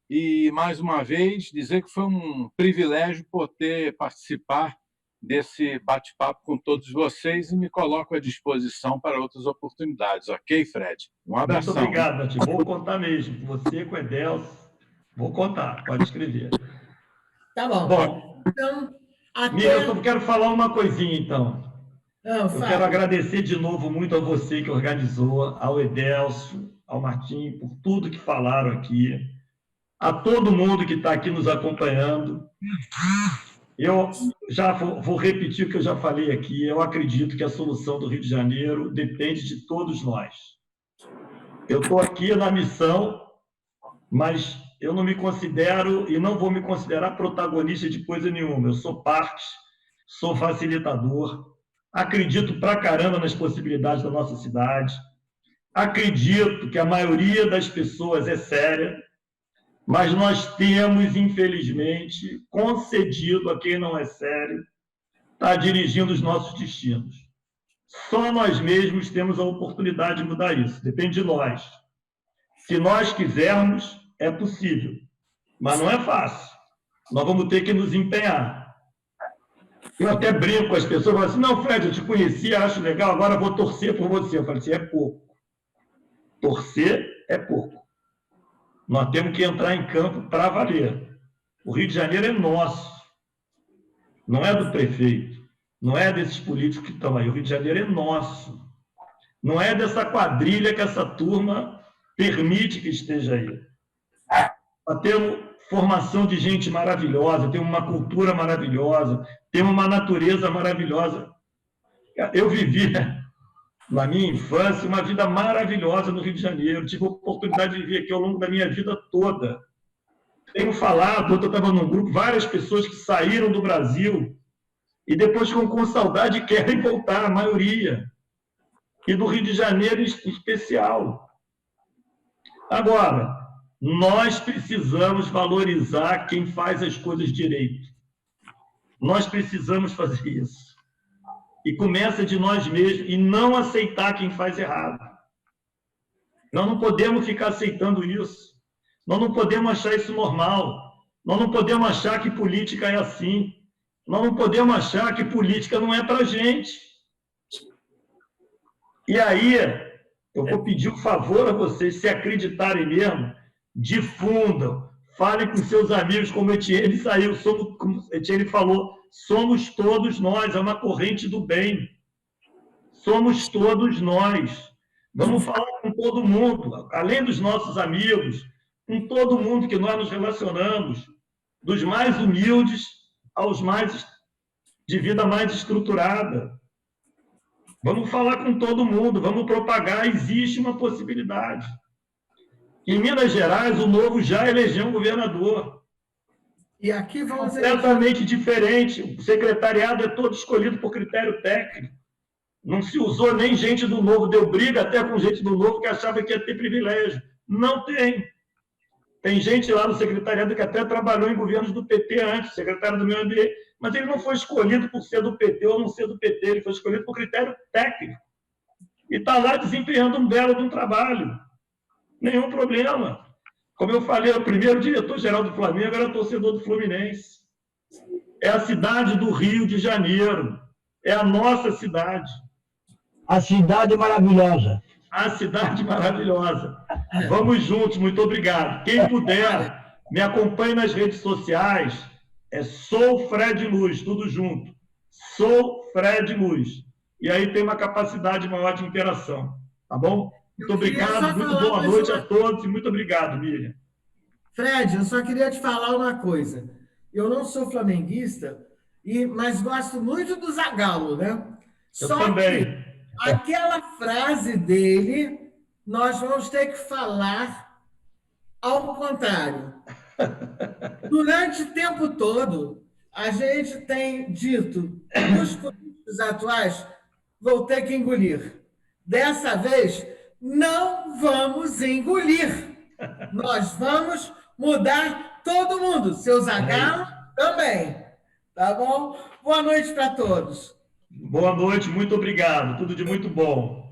e, mais uma vez, dizer que foi um privilégio poder participar desse bate-papo com todos vocês e me coloco à disposição para outras oportunidades. Ok, Fred? Um abraço. Muito obrigado, Nath. Vou contar mesmo. Você com o Edelcio, vou contar. Pode escrever. Tá bom. Bom, então, Mira, eu só quero falar uma coisinha, então. Eu quero agradecer de novo muito a você que organizou, ao Edelcio, ao Martim, por tudo que falaram aqui, a todo mundo que está aqui nos acompanhando. Eu já vou repetir o que eu já falei aqui. Eu acredito que a solução do Rio de Janeiro depende de todos nós. Eu estou aqui na missão, mas eu não me considero e não vou me considerar protagonista de coisa nenhuma. Eu sou parte, sou facilitador. Acredito pra caramba nas possibilidades da nossa cidade. Acredito que a maioria das pessoas é séria, mas nós temos, infelizmente, concedido a quem não é sério estar dirigindo os nossos destinos. Só nós mesmos temos a oportunidade de mudar isso. Depende de nós. Se nós quisermos, é possível. Mas não é fácil. Nós vamos ter que nos empenhar. Eu até brinco com as pessoas, falam assim, não, Fred, eu te conhecia, acho legal, agora vou torcer por você. Eu falo assim, é pouco. Torcer é pouco. Nós temos que entrar em campo para valer. O Rio de Janeiro é nosso. Não é do prefeito. Não é desses políticos que estão aí. O Rio de Janeiro é nosso. Não é dessa quadrilha que essa turma permite que esteja aí. Nós temos formação de gente maravilhosa, temos uma cultura maravilhosa, temos uma natureza maravilhosa. Eu vivi, na minha infância, uma vida maravilhosa no Rio de Janeiro. Tive a oportunidade de viver aqui ao longo da minha vida toda. Tenho falado, eu estava num grupo, várias pessoas que saíram do Brasil e depois ficam com saudade e querem voltar, a maioria. E do Rio de Janeiro em especial. Agora, nós precisamos valorizar quem faz as coisas direito. Nós precisamos fazer isso. E começa de nós mesmos e não aceitar quem faz errado. Nós não podemos ficar aceitando isso. Nós não podemos achar isso normal. Nós não podemos achar que política é assim. Nós não podemos achar que política não é para a gente. E aí, eu vou pedir um favor a vocês, se acreditarem mesmo, difundam, Falem com seus amigos, como Etienne saiu, como Etienne falou, somos todos nós, é uma corrente do bem. Somos todos nós. Vamos falar com todo mundo, além dos nossos amigos, com todo mundo que nós nos relacionamos, dos mais humildes aos mais de vida mais estruturada. Vamos falar com todo mundo, vamos propagar, existe uma possibilidade. Em Minas Gerais, o Novo já elegeu um governador. E aqui vamos completamente diferente. O secretariado é todo escolhido por critério técnico. Não se usou nem gente do Novo, deu briga até com gente do Novo que achava que ia ter privilégio. Não tem. Tem gente lá no secretariado que até trabalhou em governos do PT antes, secretário do Meio Ambiente, mas ele não foi escolhido por ser do PT ou não ser do PT, ele foi escolhido por critério técnico. E está lá desempenhando um belo de um trabalho. Nenhum problema. Como eu falei, é o primeiro diretor-geral do Flamengo era torcedor do Fluminense. É a cidade do Rio de Janeiro. É a nossa cidade. A cidade maravilhosa. A cidade maravilhosa. Vamos juntos, muito obrigado. Quem puder, me acompanhe nas redes sociais. Sou Fred Luz, tudo junto. Sou Fred Luz. E aí tem uma capacidade maior de interação. Tá bom? Muito obrigado, muito boa noite a todos e muito obrigado, Miriam. Fred, eu só queria te falar uma coisa. Eu não sou flamenguista, mas gosto muito do Zagallo, né? Eu também. Que aquela frase dele, nós vamos ter que falar ao contrário. Durante o tempo todo, a gente tem dito, os políticos atuais vão ter que engolir. Dessa vez, não vamos engolir. Nós vamos mudar todo mundo. Seu Zagallo também. Tá bom? Boa noite para todos. Boa noite, muito obrigado. Tudo de muito bom.